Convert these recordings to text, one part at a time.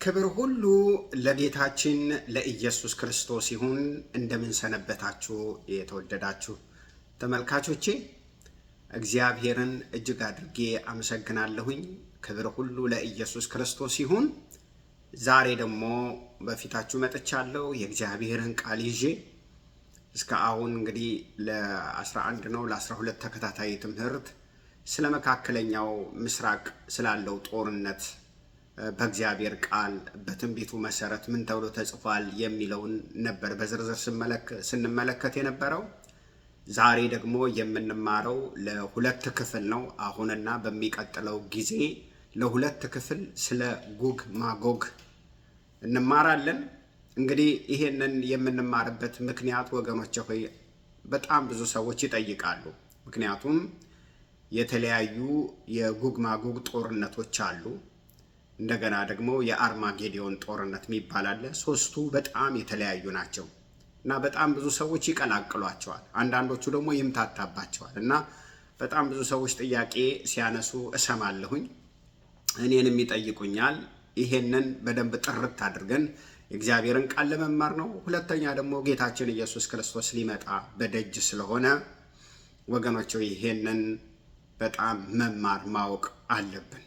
ክብር ሁሉ ለጌታችን ለኢየሱስ ክርስቶስ ይሁን። እንደምን ሰነበታችሁ የተወደዳችሁ ተመልካቾቼ? እግዚአብሔርን እጅግ አድርጌ አመሰግናለሁኝ። ክብር ሁሉ ለኢየሱስ ክርስቶስ ይሁን። ዛሬ ደግሞ በፊታችሁ መጥቻለሁ የእግዚአብሔርን ቃል ይዤ። እስከ አሁን እንግዲህ ለ11 ነው ለ12 ተከታታይ ትምህርት ስለ መካከለኛው ምስራቅ ስላለው ጦርነት በእግዚአብሔር ቃል በትንቢቱ መሰረት ምን ተብሎ ተጽፏል የሚለውን ነበር በዝርዝር ስንመለከት የነበረው። ዛሬ ደግሞ የምንማረው ለሁለት ክፍል ነው። አሁንና በሚቀጥለው ጊዜ ለሁለት ክፍል ስለ ጎግ ማጎግ እንማራለን። እንግዲህ ይሄንን የምንማርበት ምክንያት ወገኖቼ ሆይ በጣም ብዙ ሰዎች ይጠይቃሉ። ምክንያቱም የተለያዩ የጎግ ማጎግ ጦርነቶች አሉ። እንደገና ደግሞ የአርማጌዲዮን ጦርነት የሚባል አለ። ሶስቱ በጣም የተለያዩ ናቸው እና በጣም ብዙ ሰዎች ይቀላቅሏቸዋል። አንዳንዶቹ ደግሞ ይምታታባቸዋል እና በጣም ብዙ ሰዎች ጥያቄ ሲያነሱ እሰማለሁኝ፣ እኔንም ይጠይቁኛል። ይሄንን በደንብ ጥርት አድርገን የእግዚአብሔርን ቃል ለመማር ነው። ሁለተኛ ደግሞ ጌታችን ኢየሱስ ክርስቶስ ሊመጣ በደጅ ስለሆነ ወገኖቼ ይሄንን በጣም መማር ማወቅ አለብን።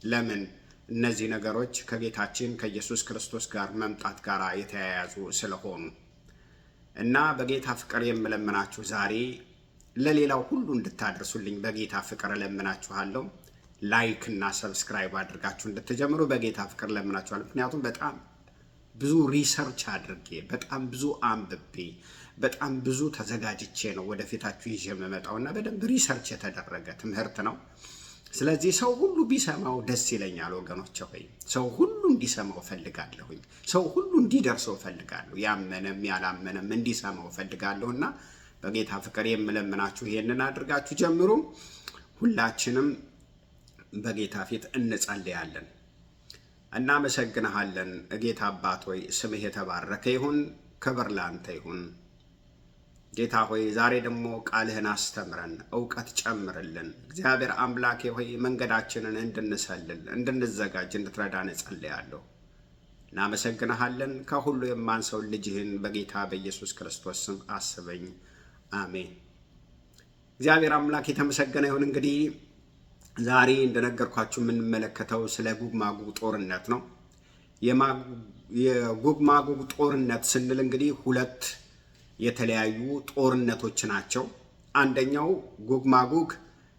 ለምን? እነዚህ ነገሮች ከጌታችን ከኢየሱስ ክርስቶስ ጋር መምጣት ጋር የተያያዙ ስለሆኑ እና በጌታ ፍቅር የምለምናችሁ ዛሬ ለሌላው ሁሉ እንድታደርሱልኝ በጌታ ፍቅር ለምናችኋለሁ። ላይክ እና ሰብስክራይብ አድርጋችሁ እንድትጀምሩ በጌታ ፍቅር ለምናችኋለሁ። ምክንያቱም በጣም ብዙ ሪሰርች አድርጌ በጣም ብዙ አንብቤ በጣም ብዙ ተዘጋጅቼ ነው ወደፊታችሁ ይዤ የምመጣውና በደንብ ሪሰርች የተደረገ ትምህርት ነው። ስለዚህ ሰው ሁሉ ቢሰማው ደስ ይለኛል ወገኖቼ ሆይ። ሰው ሁሉ እንዲሰማው ፈልጋለሁኝ። ሰው ሁሉ እንዲደርሰው ፈልጋለሁ። ያመነም ያላመነም እንዲሰማው ፈልጋለሁና በጌታ ፍቅር የምለምናችሁ ይሄንን አድርጋችሁ ጀምሩ። ሁላችንም በጌታ ፊት እንጸልያለን። እናመሰግንሃለን ጌታ አባት ሆይ፣ ስምህ የተባረከ ይሁን። ክብር ላንተ ይሁን ጌታ ሆይ። ዛሬ ደግሞ ቃልህን አስተምረን፣ ዕውቀት ጨምርልን። እግዚአብሔር አምላኬ ሆይ መንገዳችንን እንድንሰልል እንድንዘጋጅ እንድትረዳን እጸልያለሁ። እናመሰግንሃለን። ከሁሉ የማንሰው ልጅህን በጌታ በኢየሱስ ክርስቶስ ስም አስበኝ። አሜን። እግዚአብሔር አምላክ የተመሰገነ ይሁን። እንግዲህ ዛሬ እንደነገርኳችሁ የምንመለከተው ስለ ጎግ ማጎግ ጦርነት ነው። የጎግ ማጎግ ጦርነት ስንል እንግዲህ ሁለት የተለያዩ ጦርነቶች ናቸው። አንደኛው ጎግ ማጎግ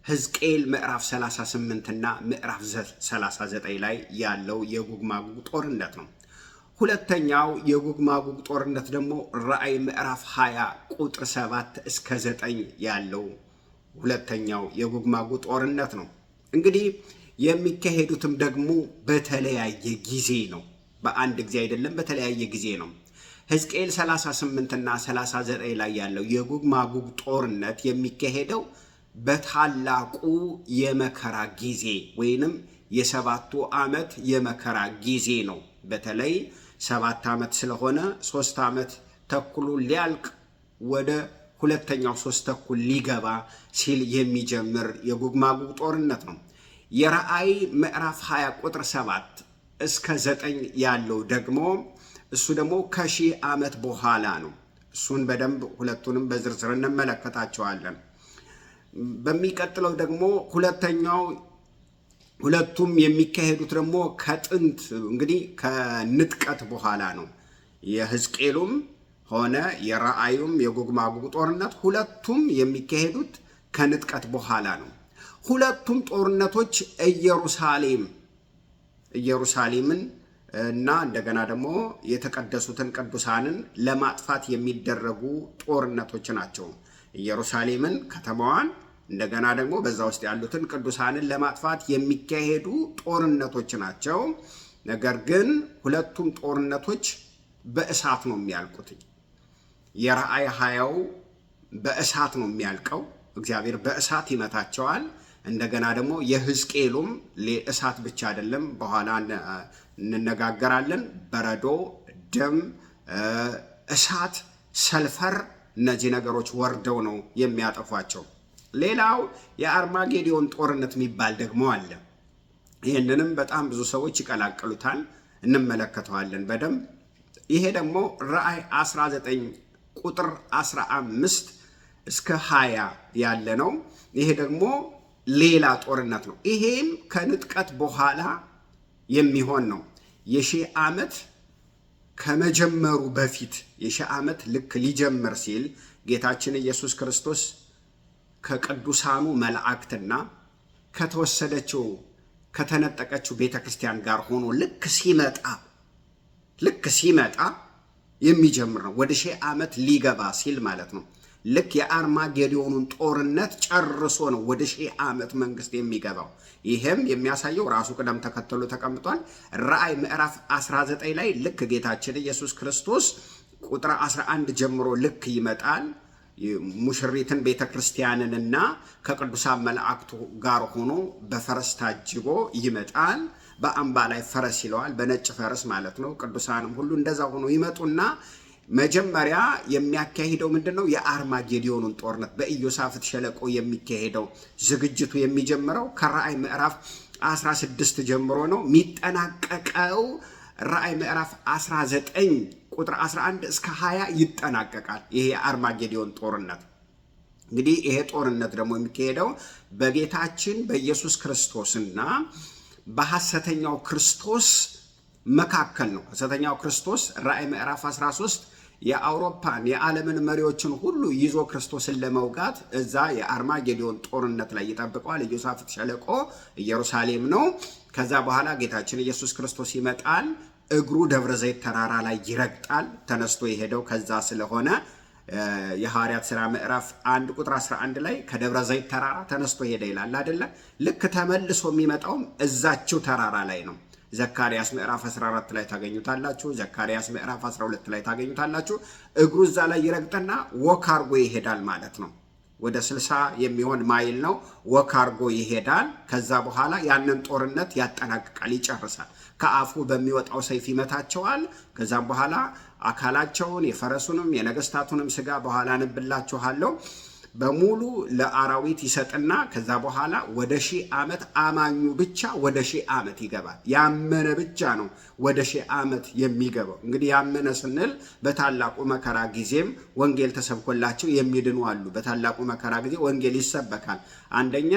ሕዝቅኤል ምዕራፍ 38 እና ምዕራፍ 39 ላይ ያለው የጎግ ማጎግ ጦርነት ነው። ሁለተኛው የጎግ ማጎግ ጦርነት ደግሞ ራእይ ምዕራፍ 20 ቁጥር 7 እስከ 9 ያለው ሁለተኛው የጎግ ማጎግ ጦርነት ነው። እንግዲህ የሚካሄዱትም ደግሞ በተለያየ ጊዜ ነው። በአንድ ጊዜ አይደለም፣ በተለያየ ጊዜ ነው። ሕዝቅኤል 38 እና 39 ላይ ያለው የጎግ ማጎግ ጦርነት የሚካሄደው በታላቁ የመከራ ጊዜ ወይንም የሰባቱ ዓመት የመከራ ጊዜ ነው። በተለይ 7 ዓመት ስለሆነ 3 ዓመት ተኩሉ ሊያልቅ ወደ ሁለተኛው 3 ተኩል ሊገባ ሲል የሚጀምር የጎግ ማጎግ ጦርነት ነው። የራእይ ምዕራፍ 20 ቁጥር 7 እስከ 9 ያለው ደግሞ እሱ ደግሞ ከ1000 ዓመት በኋላ ነው። እሱን በደንብ ሁለቱንም በዝርዝር እንመለከታቸዋለን። በሚቀጥለው ደግሞ ሁለቱም የሚካሄዱት ደግሞ ከጥንት እንግዲህ ከንጥቀት በኋላ ነው። የሕዝቅኤሉም ሆነ የራእዩም የጎግ ማጎግ ጦርነት ሁለቱም የሚካሄዱት ከንጥቀት በኋላ ነው። ሁለቱም ጦርነቶች ኢየሩሳሌምን እና እንደገና ደግሞ የተቀደሱትን ቅዱሳንን ለማጥፋት የሚደረጉ ጦርነቶች ናቸው። ኢየሩሳሌምን ከተማዋን እንደገና ደግሞ በዛ ውስጥ ያሉትን ቅዱሳንን ለማጥፋት የሚካሄዱ ጦርነቶች ናቸው። ነገር ግን ሁለቱም ጦርነቶች በእሳት ነው የሚያልቁት። የራእይ 20 በእሳት ነው የሚያልቀው። እግዚአብሔር በእሳት ይመታቸዋል። እንደገና ደግሞ የሕዝቅኤሉም እሳት ብቻ አይደለም፣ በኋላ እንነጋገራለን። በረዶ፣ ደም፣ እሳት፣ ሰልፈር፣ እነዚህ ነገሮች ወርደው ነው የሚያጠፏቸው። ሌላው የአርማጌዲዮን ጦርነት የሚባል ደግሞ አለ። ይህንንም በጣም ብዙ ሰዎች ይቀላቀሉታል። እንመለከተዋለን በደንብ። ይሄ ደግሞ ራእይ 19 ቁጥር 15 እስከ 20 ያለ ነው። ይሄ ደግሞ ሌላ ጦርነት ነው። ይሄም ከንጥቀት በኋላ የሚሆን ነው። የሺህ ዓመት ከመጀመሩ በፊት የሺህ ዓመት ልክ ሊጀምር ሲል ጌታችን ኢየሱስ ክርስቶስ ከቅዱሳኑ መላእክትና ከተወሰደችው ከተነጠቀችው ቤተክርስቲያን ጋር ሆኖ ልክ ሲመጣ የሚጀምር ነው። ወደ ሺህ ዓመት ሊገባ ሲል ማለት ነው። ልክ የአርማጌዶኑን ጦርነት ጨርሶ ነው ወደ ሺህ ዓመት መንግስት የሚገባው። ይሄም የሚያሳየው ራሱ ቅደም ተከተሉ ተቀምጧል። ራእይ ምዕራፍ 19 ላይ ልክ ጌታችን ኢየሱስ ክርስቶስ ቁጥር 11 ጀምሮ ልክ ይመጣል። ሙሽሪትን ቤተክርስቲያንንና ከቅዱሳን መላእክቱ ጋር ሆኖ በፈረስ ታጅቦ ይመጣል። በአምባ ላይ ፈረስ ይለዋል፣ በነጭ ፈረስ ማለት ነው። ቅዱሳንም ሁሉ እንደዛ ሆኖ ይመጡና መጀመሪያ የሚያካሂደው ምንድነው? የአርማጌዶኑን ጦርነት በኢዮሳፍጥ ሸለቆ የሚካሄደው ዝግጅቱ የሚጀምረው ከራእይ ምዕራፍ 16 ጀምሮ ነው። የሚጠናቀቀው ራእይ ምዕራፍ 19 ቁጥር 11 እስከ 20 ይጠናቀቃል። ይሄ የአርማጌዶን ጦርነት እንግዲህ ይሄ ጦርነት ደግሞ የሚካሄደው በጌታችን በኢየሱስ ክርስቶስና በሐሰተኛው ክርስቶስ መካከል ነው። ሐሰተኛው ክርስቶስ ራእይ ምዕራፍ 13 የአውሮፓን የዓለምን መሪዎችን ሁሉ ይዞ ክርስቶስን ለመውጋት እዛ የአርማጌዶን ጦርነት ላይ ይጠብቀዋል። ኢዮሳፍጥ ሸለቆ ኢየሩሳሌም ነው። ከዛ በኋላ ጌታችን ኢየሱስ ክርስቶስ ይመጣል። እግሩ ደብረ ዘይት ተራራ ላይ ይረግጣል። ተነስቶ የሄደው ከዛ ስለሆነ የሐዋርያት ሥራ ምዕራፍ 1 ቁጥር 11 ላይ ከደብረ ዘይት ተራራ ተነስቶ ሄደ ይላል አይደለ? ልክ ተመልሶ የሚመጣውም እዛችው ተራራ ላይ ነው። ዘካርያስ ምዕራፍ 14 ላይ ታገኙታላችሁ። ዘካርያስ ምዕራፍ 12 ላይ ታገኙታላችሁ። እግሩ እዛ ላይ ይረግጥና ወክ አርጎ ይሄዳል ማለት ነው። ወደ 60 የሚሆን ማይል ነው። ወክ አርጎ ይሄዳል። ከዛ በኋላ ያንን ጦርነት ያጠናቅቃል፣ ይጨርሳል። ከአፉ በሚወጣው ሰይፍ ይመታቸዋል። ከዛም በኋላ አካላቸውን የፈረሱንም የነገስታቱንም ስጋ በኋላ አንብላችኋለሁ በሙሉ ለአራዊት ይሰጥና ከዛ በኋላ ወደ ሺህ ዓመት አማኙ ብቻ ወደ ሺህ ዓመት ይገባል። ያመነ ብቻ ነው ወደ ሺህ ዓመት የሚገባው። እንግዲህ ያመነ ስንል በታላቁ መከራ ጊዜም ወንጌል ተሰብኮላቸው የሚድኑ አሉ። በታላቁ መከራ ጊዜ ወንጌል ይሰበካል። አንደኛ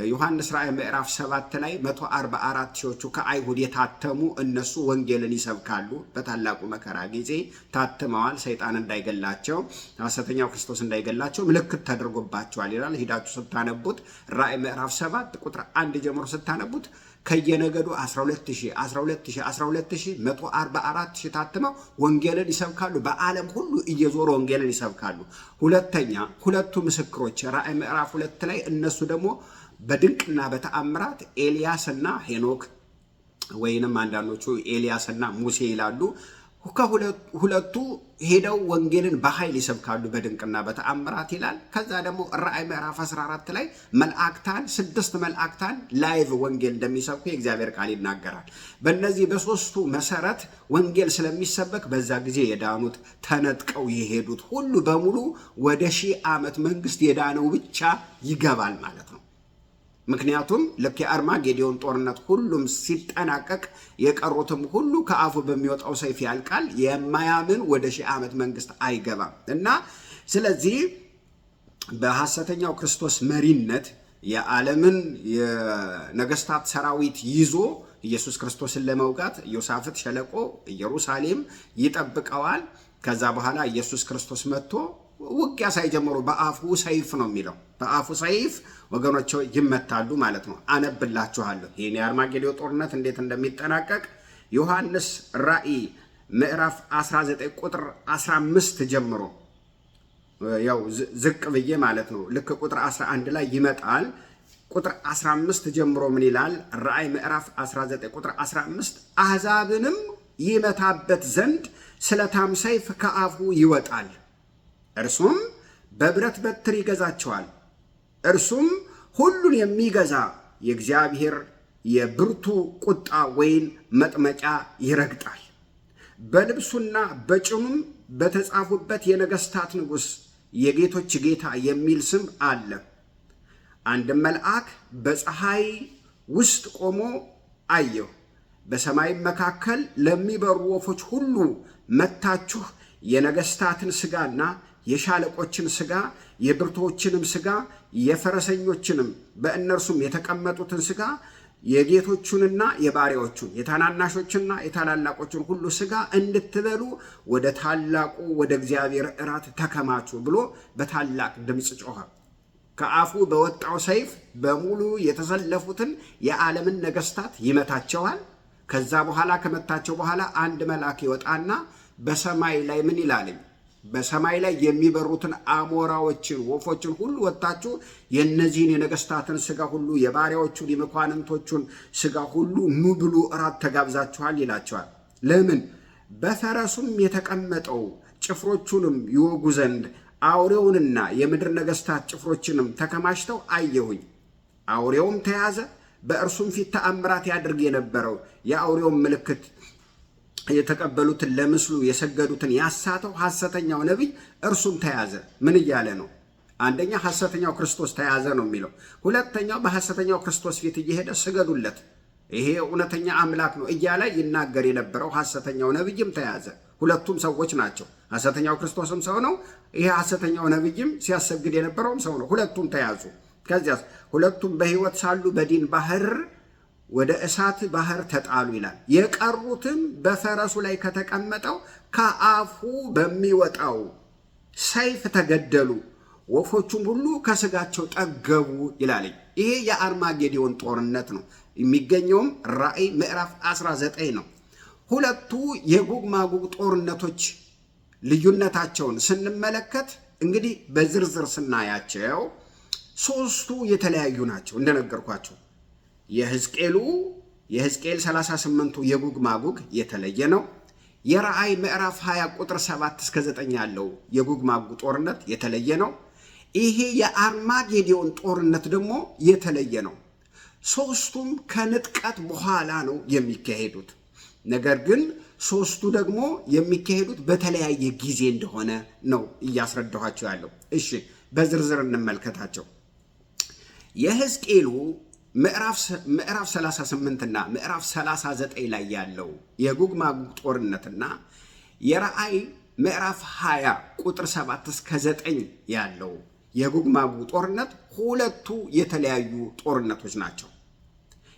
ዮሐንስ ራእይ ምዕራፍ 7 ላይ 144 ሺዎቹ ከአይሁድ የታተሙ እነሱ ወንጌልን ይሰብካሉ። በታላቁ መከራ ጊዜ ታትመዋል። ሰይጣን እንዳይገላቸው፣ ሐሰተኛው ክርስቶስ እንዳይገላቸው ምልክት ተደርጎባቸዋል ይላል። ሄዳችሁ ስታነቡት ራእይ ምዕራፍ 7 ቁጥር 1 ጀምሮ ስታነቡት ከየነገዱ 144 ሺህ ታትመው ወንጌልን ይሰብካሉ። በዓለም ሁሉ እየዞሩ ወንጌልን ይሰብካሉ። ሁለተኛ ሁለቱ ምስክሮች ራእይ ምዕራፍ 2 ላይ እነሱ ደግሞ በድንቅና በተአምራት ኤልያስና ሄኖክ ወይንም አንዳንዶቹ ኤልያስና ሙሴ ይላሉ። ከሁለቱ ሄደው ወንጌልን በኃይል ይሰብካሉ በድንቅና በተአምራት ይላል። ከዛ ደግሞ ራእይ ምዕራፍ 14 ላይ መላእክታን 6 መላእክታን ላይቭ ወንጌል እንደሚሰብኩ የእግዚአብሔር ቃል ይናገራል። በእነዚህ በሶስቱ መሰረት ወንጌል ስለሚሰበክ በዛ ጊዜ የዳኑት ተነጥቀው የሄዱት ሁሉ በሙሉ ወደ ሺህ ዓመት መንግስት የዳነው ብቻ ይገባል ማለት ነው። ምክንያቱም ልክ የአርማጌዶን ጦርነት ሁሉም ሲጠናቀቅ የቀሩትም ሁሉ ከአፉ በሚወጣው ሰይፍ ያልቃል። የማያምን ወደ ሺህ ዓመት መንግስት አይገባም እና ስለዚህ በሐሰተኛው ክርስቶስ መሪነት የዓለምን የነገስታት ሰራዊት ይዞ ኢየሱስ ክርስቶስን ለመውጋት ኢዮሳፍጥ ሸለቆ ኢየሩሳሌም ይጠብቀዋል። ከዛ በኋላ ኢየሱስ ክርስቶስ መጥቶ ውጊያ ሳይጀምሩ በአፉ ሰይፍ ነው የሚለው። በአፉ ሰይፍ ወገኖች ይመታሉ ማለት ነው። አነብላችኋለሁ ይሄን የአርማጌዶን ጦርነት እንዴት እንደሚጠናቀቅ ዮሐንስ ራእይ ምዕራፍ 19 ቁጥር 15 ጀምሮ ያው ዝቅ ብዬ ማለት ነው። ልክ ቁጥር 11 ላይ ይመጣል። ቁጥር 15 ጀምሮ ምን ይላል? ራእይ ምዕራፍ 19 ቁጥር 15 አሕዛብንም ይመታበት ዘንድ ስለታም ሰይፍ ከአፉ ይወጣል፣ እርሱም በብረት በትር ይገዛቸዋል። እርሱም ሁሉን የሚገዛ የእግዚአብሔር የብርቱ ቁጣ ወይን መጥመቂያ ይረግጣል። በልብሱና በጭኑም በተጻፉበት የነገስታት ንጉሥ የጌቶች ጌታ የሚል ስም አለ። አንድ መልአክ በፀሐይ ውስጥ ቆሞ አየሁ። በሰማይ መካከል ለሚበሩ ወፎች ሁሉ መታችሁ የነገስታትን ሥጋና የሻለቆችን ሥጋ የብርቶችንም ሥጋ የፈረሰኞችንም በእነርሱም የተቀመጡትን ሥጋ የጌቶቹንና የባሪያዎቹን የታናናሾችንና የታላላቆችን ሁሉ ሥጋ እንድትበሉ ወደ ታላቁ ወደ እግዚአብሔር እራት ተከማቹ ብሎ በታላቅ ድምፅ ጮኸ። ከአፉ በወጣው ሰይፍ በሙሉ የተሰለፉትን የዓለምን ነገስታት ይመታቸዋል። ከዛ በኋላ ከመታቸው በኋላ አንድ መልአክ ይወጣና በሰማይ ላይ ምን ይላልኝ? በሰማይ ላይ የሚበሩትን አሞራዎችን ወፎችን ሁሉ ወጣችሁ የነዚህን የነገስታትን ሥጋ ሁሉ የባሪያዎቹን የመኳንንቶቹን ሥጋ ሁሉ ኑ ብሉ እራት ተጋብዛችኋል ይላቸዋል። ለምን? በፈረሱም የተቀመጠው ጭፍሮቹንም ይወጉ ዘንድ አውሬውንና የምድር ነገስታት ጭፍሮችንም ተከማችተው አየሁኝ። አውሬውም ተያዘ፣ በእርሱም ፊት ተአምራት ያድርግ የነበረው የአውሬውን ምልክት የተቀበሉትን ለምስሉ የሰገዱትን ያሳተው ሐሰተኛው ነቢይ እርሱም ተያዘ። ምን እያለ ነው? አንደኛ ሐሰተኛው ክርስቶስ ተያዘ ነው የሚለው። ሁለተኛው በሐሰተኛው ክርስቶስ ፊት እየሄደ ስገዱለት፣ ይሄ እውነተኛ አምላክ ነው እያለ ይናገር የነበረው ሐሰተኛው ነቢይም ተያዘ። ሁለቱም ሰዎች ናቸው። ሐሰተኛው ክርስቶስም ሰው ነው፣ ይሄ ሐሰተኛው ነቢይም ሲያሰግድ የነበረውም ሰው ነው። ሁለቱም ተያዙ። ከዚያስ ሁለቱም በሕይወት ሳሉ በዲን ባህር ወደ እሳት ባህር ተጣሉ ይላል። የቀሩትም በፈረሱ ላይ ከተቀመጠው ከአፉ በሚወጣው ሰይፍ ተገደሉ፣ ወፎቹም ሁሉ ከስጋቸው ጠገቡ ይላል። ይሄ የአርማጌዶን ጦርነት ነው። የሚገኘውም ራእይ ምዕራፍ 19 ነው። ሁለቱ የጎግ ማጎግ ጦርነቶች ልዩነታቸውን ስንመለከት እንግዲህ በዝርዝር ስናያቸው ሶስቱ የተለያዩ ናቸው። እንደነገርኳቸው የሕዝቅኤል 38ቱ የጎግ ማጎግ የተለየ ነው። የራእይ ምዕራፍ 20 ቁጥር 7 እስከ 9 ያለው የጎግ ማጎግ ጦርነት የተለየ ነው። ይሄ የአርማጌዶን ጦርነት ደግሞ የተለየ ነው። ሶስቱም ከንጥቀት በኋላ ነው የሚካሄዱት። ነገር ግን ሶስቱ ደግሞ የሚካሄዱት በተለያየ ጊዜ እንደሆነ ነው እያስረዳኋቸው ያለው። እሺ በዝርዝር እንመልከታቸው። የሕዝቅኤሉ ምዕራፍ 38 እና ምዕራፍ 39 ላይ ያለው የጎግ ማጎግ ጦርነትና የራእይ ምዕራፍ 20 ቁጥር 7 እስከ 9 ያለው የጎግ ማጎግ ጦርነት ሁለቱ የተለያዩ ጦርነቶች ናቸው።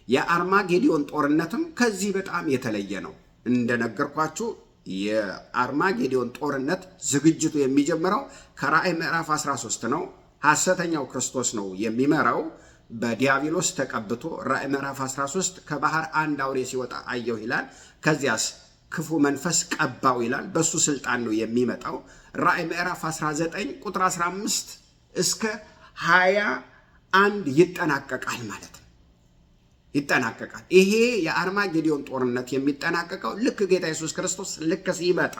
የአርማጌዶን ጦርነትም ከዚህ በጣም የተለየ ነው። እንደነገርኳችሁ የአርማጌዶን ጦርነት ዝግጅቱ የሚጀምረው ከራእይ ምዕራፍ 13 ነው። ሐሰተኛው ክርስቶስ ነው የሚመራው በዲያብሎስ ተቀብቶ። ራእይ ምዕራፍ 13 ከባህር አንድ አውሬ ሲወጣ አየሁ ይላል። ከዚያስ ክፉ መንፈስ ቀባው ይላል። በሱ ስልጣን ነው የሚመጣው። ራእይ ምዕራፍ 19 ቁጥር 15 እስከ 21 ይጠናቀቃል ማለት ነው። ይጠናቀቃል። ይሄ የአርማጌዶን ጦርነት የሚጠናቀቀው ልክ ጌታ ኢየሱስ ክርስቶስ ልክ ሲመጣ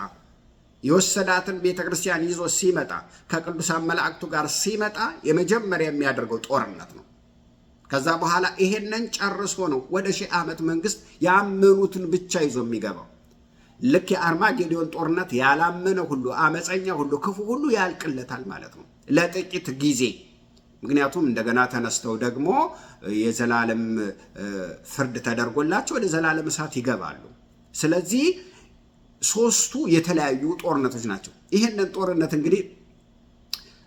የወሰዳትን ቤተክርስቲያን ይዞ ሲመጣ ከቅዱሳን መላእክቱ ጋር ሲመጣ የመጀመሪያ የሚያደርገው ጦርነት ነው። ከዛ በኋላ ይሄንን ጨርሶ ነው ወደ 1000 ዓመት መንግስት ያመኑትን ብቻ ይዞ የሚገባው። ልክ የአርማጌዶን ጦርነት ያላመነ ሁሉ፣ አመፀኛ ሁሉ፣ ክፉ ሁሉ ያልቅለታል ማለት ነው ለጥቂት ጊዜ። ምክንያቱም እንደገና ተነስተው ደግሞ የዘላለም ፍርድ ተደርጎላቸው ወደ ዘላለም እሳት ይገባሉ። ስለዚህ ሶስቱ የተለያዩ ጦርነቶች ናቸው። ይሄንን ጦርነት እንግዲህ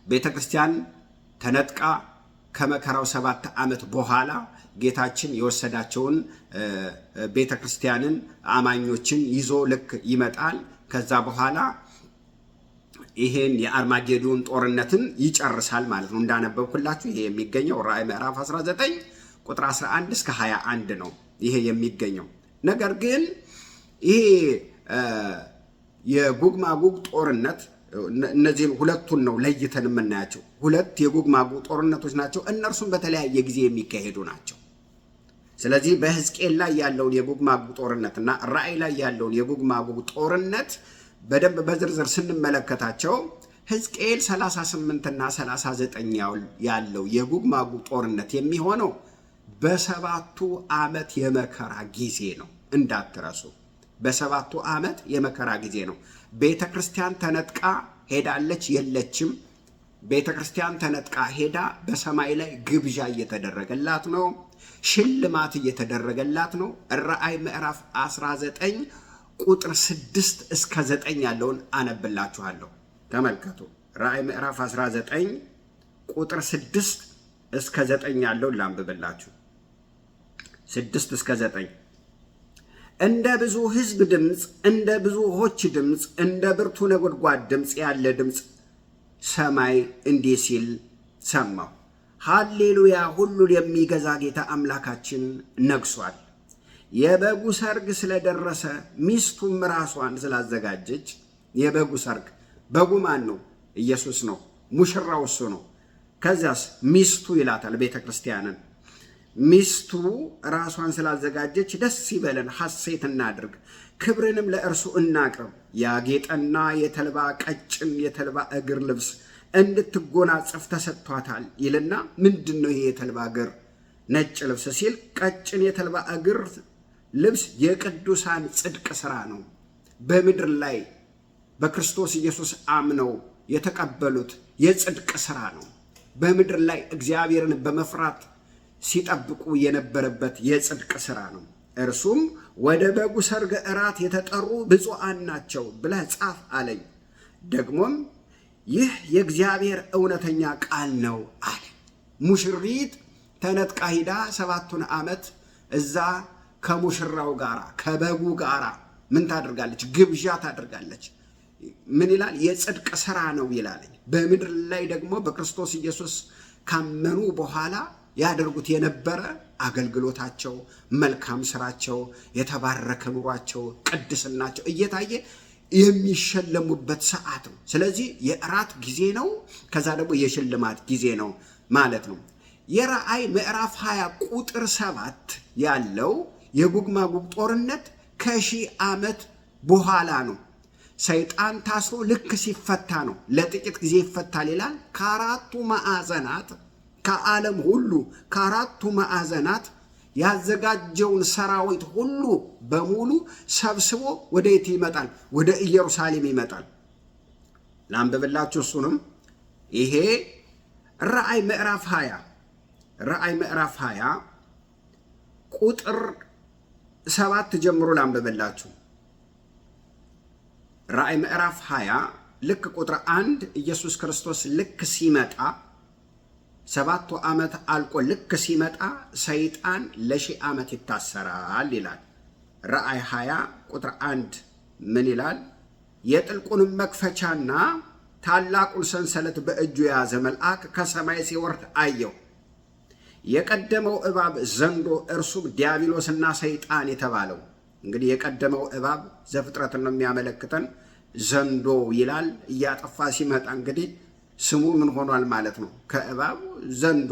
ቤተክርስቲያን ተነጥቃ ከመከራው 7 ዓመት በኋላ ጌታችን የወሰዳቸውን ቤተክርስቲያንን አማኞችን ይዞ ልክ ይመጣል። ከዛ በኋላ ይሄን የአርማጌዶን ጦርነትን ይጨርሳል ማለት ነው። እንዳነበብኩላችሁ ይሄ የሚገኘው ራእይ ምዕራፍ 19 ቁጥር 11 እስከ 21 ነው ይሄ የሚገኘው። ነገር ግን ይሄ የጎግ ማጎግ ጦርነት እነዚህን ሁለቱን ነው ለይተን የምናያቸው። ሁለት የጎግ ማጎግ ጦርነቶች ናቸው። እነርሱም በተለያየ ጊዜ የሚካሄዱ ናቸው። ስለዚህ በሕዝቅኤል ላይ ያለውን የጎግ ማጎግ ጦርነትና ራእይ ላይ ያለውን የጎግ ማጎግ ጦርነት በደንብ በዝርዝር ስንመለከታቸው ሕዝቅኤል 38 እና 39 ያለው የጎግ ማጎግ ጦርነት የሚሆነው በ7ቱ ዓመት የመከራ ጊዜ ነው። እንዳትረሱ፣ በ7ቱ ዓመት የመከራ ጊዜ ነው። ቤተ ክርስቲያን ተነጥቃ ሄዳለች የለችም። ቤተ ክርስቲያን ተነጥቃ ሄዳ በሰማይ ላይ ግብዣ እየተደረገላት ነው። ሽልማት እየተደረገላት ነው። ራእይ ምዕራፍ 19 ቁጥር 6 እስከ 9 ያለውን አነብላችኋለሁ። ተመልከቱ። ራእይ ምዕራፍ 19 ቁጥር 6 እስከ 9 ያለውን ላንብብላችሁ። 6 እስከ 9 እንደ ብዙ ሕዝብ ድምፅ፣ እንደ ብዙዎች ድምፅ፣ እንደ ብርቱ ነጎድጓድ ድምፅ ያለ ድምፅ ሰማይ እንዲህ ሲል ሰማሁ። ሃሌሉያ! ሁሉን የሚገዛ ጌታ አምላካችን ነግሷል። የበጉ ሰርግ ስለደረሰ ሚስቱም ራሷን ስላዘጋጀች። የበጉ ሰርግ፣ በጉ ማን ነው? ኢየሱስ ነው። ሙሽራው እሱ ነው። ከዚያስ ሚስቱ ይላታል ቤተ ክርስቲያንን። ሚስቱ ራሷን ስላዘጋጀች ደስ ይበለን፣ ሐሴት እናድርግ፣ ክብርንም ለእርሱ እናቅርብ። ያጌጠና የተልባ ቀጭን የተልባ እግር ልብስ እንድትጎናጸፍ ተሰጥቷታል ይልና ምንድን ነው ይሄ የተልባ እግር ነጭ ልብስ ሲል፣ ቀጭን የተልባ እግር ልብስ የቅዱሳን ጽድቅ ሥራ ነው። በምድር ላይ በክርስቶስ ኢየሱስ አምነው የተቀበሉት የጽድቅ ሥራ ነው። በምድር ላይ እግዚአብሔርን በመፍራት ሲጠብቁ የነበረበት የጽድቅ ሥራ ነው። እርሱም ወደ በጉ ሰርግ እራት የተጠሩ ብፁዓን ናቸው ብለህ ጻፍ አለኝ። ደግሞም ይህ የእግዚአብሔር እውነተኛ ቃል ነው አለ። ሙሽሪት ተነጥቃ ሂዳ 7 ዓመት እዛ ከሙሽራው ጋራ ከበጉ ጋራ ምን ታደርጋለች? ግብዣ ታደርጋለች። ምን ይላል? የጽድቅ ሥራ ነው ይላል። በምድር ላይ ደግሞ በክርስቶስ ኢየሱስ ካመኑ በኋላ ያደርጉት የነበረ አገልግሎታቸው፣ መልካም ስራቸው፣ የተባረከ ኑሯቸው፣ ቅድስናቸው እየታየ የሚሸለሙበት ሰዓት ነው። ስለዚህ የእራት ጊዜ ነው። ከዛ ደግሞ የሽልማት ጊዜ ነው ማለት ነው። የራእይ ምዕራፍ 20 ቁጥር 7 ያለው የጎግ ማጎግ ጦርነት ከ1000 ዓመት በኋላ ነው። ሰይጣን ታስሮ ልክ ሲፈታ ነው። ለጥቂት ጊዜ ይፈታል ይላል። ከአራቱ ማዕዘናት ከዓለም ሁሉ ከአራቱ ማዕዘናት ያዘጋጀውን ሰራዊት ሁሉ በሙሉ ሰብስቦ ወደ የት ይመጣል? ወደ ኢየሩሳሌም ይመጣል። ላንብብላችሁ እሱንም። ይሄ ራእይ ምዕራፍ 20 ቁጥር 7 ጀምሮ ላንብብላችሁ። ራእይ ምዕራፍ 20 ልክ ቁጥር 1 ኢየሱስ ክርስቶስ ልክ ሲመጣ 7 ዓመት አልቆ ልክ ሲመጣ ሰይጣን ለ1000 ዓመት ይታሰራል ይላል። ራእይ 20 ቁጥር 1 ምን ይላል? የጥልቁንም መክፈቻና ታላቁን ሰንሰለት በእጁ የያዘ መልአክ ከሰማይ ሲወርድ አየው። የቀደመው እባብ ዘንዶ፣ እርሱም ዲያብሎስና ሰይጣን የተባለው። እንግዲህ የቀደመው እባብ ዘፍጥረትን ነው የሚያመለክተን። ዘንዶ ይላል። እያጠፋ ሲመጣ እንግዲህ ስሙ ምን ሆኗል ማለት ነው? ከእባብ ዘንዶ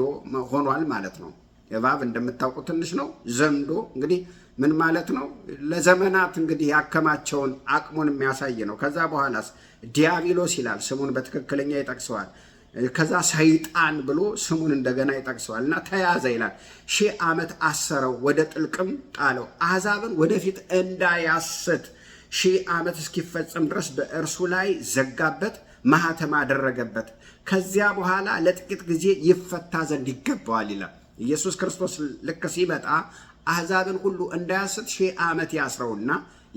ሆኗል ማለት ነው። እባብ እንደምታውቁት ትንሽ ነው። ዘንዶ እንግዲህ ምን ማለት ነው? ለዘመናት እንግዲህ ያከማቸውን አቅሙን የሚያሳይ ነው። ከዛ በኋላስ ዲያብሎስ ይላል፣ ስሙን በትክክለኛ ይጠቅሰዋል። ከዛ ሰይጣን ብሎ ስሙን እንደገና ይጠቅሰዋል። እና ተያዘ ይላል። 1000 ዓመት አሰረው፣ ወደ ጥልቅም ጣለው፣ አሕዛብን ወደፊት እንዳያስት 1000 ዓመት እስኪፈጸም ድረስ በእርሱ ላይ ዘጋበት፣ ማኅተም አደረገበት። ከዚያ በኋላ ለጥቂት ጊዜ ይፈታ ዘንድ ይገባዋል ይላል። ኢየሱስ ክርስቶስ ልክ ሲመጣ አሕዛብን ሁሉ እንዳያስት 1000 ዓመት ያስረውና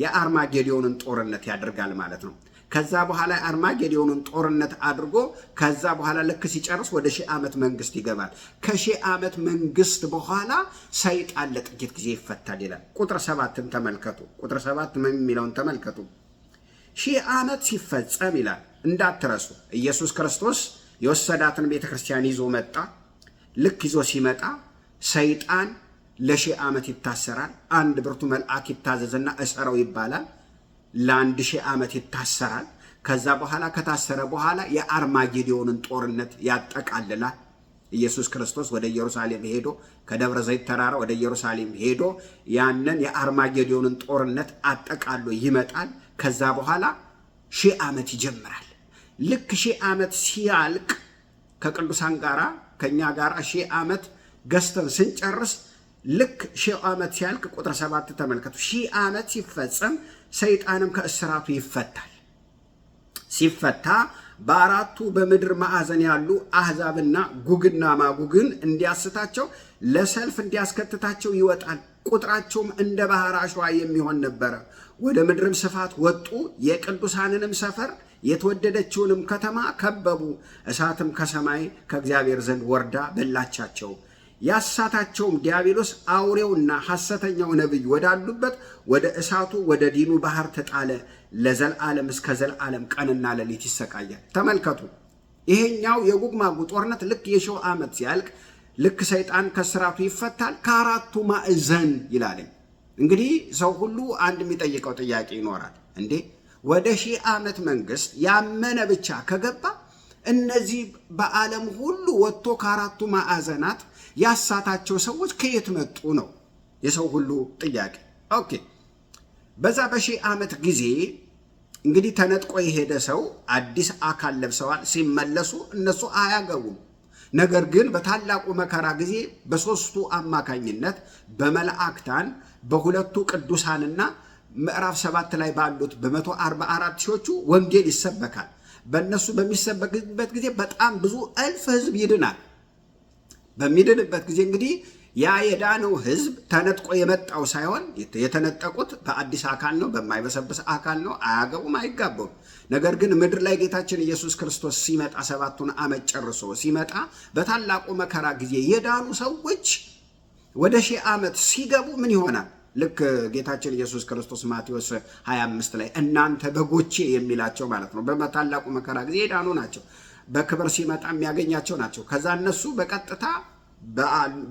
የአርማጌዶንን ጦርነት ያደርጋል ማለት ነው። ከዛ በኋላ የአርማጌዶንን ጦርነት አድርጎ ከዛ በኋላ ልክ ሲጨርስ ወደ 1000 ዓመት መንግስት ይገባል። ከ1000 ዓመት መንግስት በኋላ ሰይጣን ለጥቂት ጊዜ ይፈታል ይላል። ቁጥር 7ን ተመልከቱ። ቁጥር 7 ምን የሚለውን ተመልከቱ። 1000 ዓመት ሲፈጸም ይላል፣ እንዳትረሱ ኢየሱስ ክርስቶስ የወሰዳትን ቤተ ክርስቲያን ይዞ መጣ። ልክ ይዞ ሲመጣ ሰይጣን ለ1000 ዓመት ይታሰራል። አንድ ብርቱ መልአክ ይታዘዝና እሰረው ይባላል። ለ1000 ዓመት ይታሰራል። ከዛ በኋላ ከታሰረ በኋላ የአርማጌዶንን ጦርነት ያጠቃልላል። ኢየሱስ ክርስቶስ ወደ ኢየሩሳሌም ሄዶ ከደብረ ዘይት ተራራ ወደ ኢየሩሳሌም ሄዶ ያንን የአርማጌዶንን ጦርነት አጠቃሎ ይመጣል። ከዛ በኋላ 1000 ዓመት ይጀምራል። ልክ 1000 ዓመት ሲያልቅ ከቅዱሳን ጋራ ከኛ ጋራ 1000 ዓመት ገዝተን ስንጨርስ ልክ 1000 ዓመት ሲያልቅ ቁጥር 7 ተመልከቱ። 1000 ዓመት ሲፈጸም ሰይጣንም ከእስራቱ ይፈታል። ሲፈታ በአራቱ በምድር ማዕዘን ያሉ አሕዛብና ጉግና ማጉግን እንዲያስታቸው ለሰልፍ እንዲያስከትታቸው ይወጣል። ቁጥራቸውም እንደ ባህር አሸዋ የሚሆን ነበረ። ወደ ምድርም ስፋት ወጡ። የቅዱሳንንም ሰፈር የተወደደችውንም ከተማ ከበቡ። እሳትም ከሰማይ ከእግዚአብሔር ዘንድ ወርዳ በላቻቸው። ያሳታቸውም ዲያብሎስ አውሬውና ሐሰተኛው ነቢይ ወዳሉበት ወደ እሳቱ ወደ ዲኑ ባህር ተጣለ። ለዘላለም እስከ ዘላለም ቀንና ሌሊት ይሰቃያል። ተመልከቱ፣ ይሄኛው የጎግ ማጎግ ጦርነት ልክ የሺው ዓመት ሲያልቅ ልክ ሰይጣን ከስራቱ ይፈታል ከአራቱ ማዕዘን ይላለኝ። እንግዲህ ሰው ሁሉ አንድ የሚጠይቀው ጥያቄ ይኖራል። እንዴ ወደ 1000 ዓመት መንግስት ያመነ ብቻ ከገባ እነዚህ በዓለም ሁሉ ወጥቶ ከአራቱ ማዕዘናት ያሳታቸው ሰዎች ከየት መጡ ነው የሰው ሁሉ ጥያቄ። ኦኬ፣ በዛ በ1000 ዓመት ጊዜ እንግዲህ ተነጥቆ የሄደ ሰው አዲስ አካል ለብሰዋል። ሲመለሱ እነሱ አያገቡም። ነገር ግን በታላቁ መከራ ጊዜ በሶስቱ አማካኝነት በመላእክታን በሁለቱ ቅዱሳንና ምዕራፍ 7 ላይ ባሉት በ144 ሺዎቹ ወንጌል ይሰበካል። በእነሱ በሚሰበክበት ጊዜ በጣም ብዙ እልፍ ህዝብ ይድናል። በሚድንበት ጊዜ እንግዲህ ያ የዳነው ህዝብ ተነጥቆ የመጣው ሳይሆን የተነጠቁት በአዲስ አካል ነው፣ በማይበሰብስ አካል ነው። አያገቡም፣ አይጋቡም። ነገር ግን ምድር ላይ ጌታችን ኢየሱስ ክርስቶስ ሲመጣ 7ቱን ዓመት ጨርሶ ሲመጣ በታላቁ መከራ ጊዜ የዳኑ ሰዎች ወደ 1000 ዓመት ሲገቡ ምን ይሆናል? ልክ ጌታችን ኢየሱስ ክርስቶስ ማቴዎስ 25 ላይ እናንተ በጎቼ የሚላቸው ማለት ነው። በታላቁ መከራ ጊዜ የዳኑ ናቸው። በክብር ሲመጣ የሚያገኛቸው ናቸው። ከዛ እነሱ በቀጥታ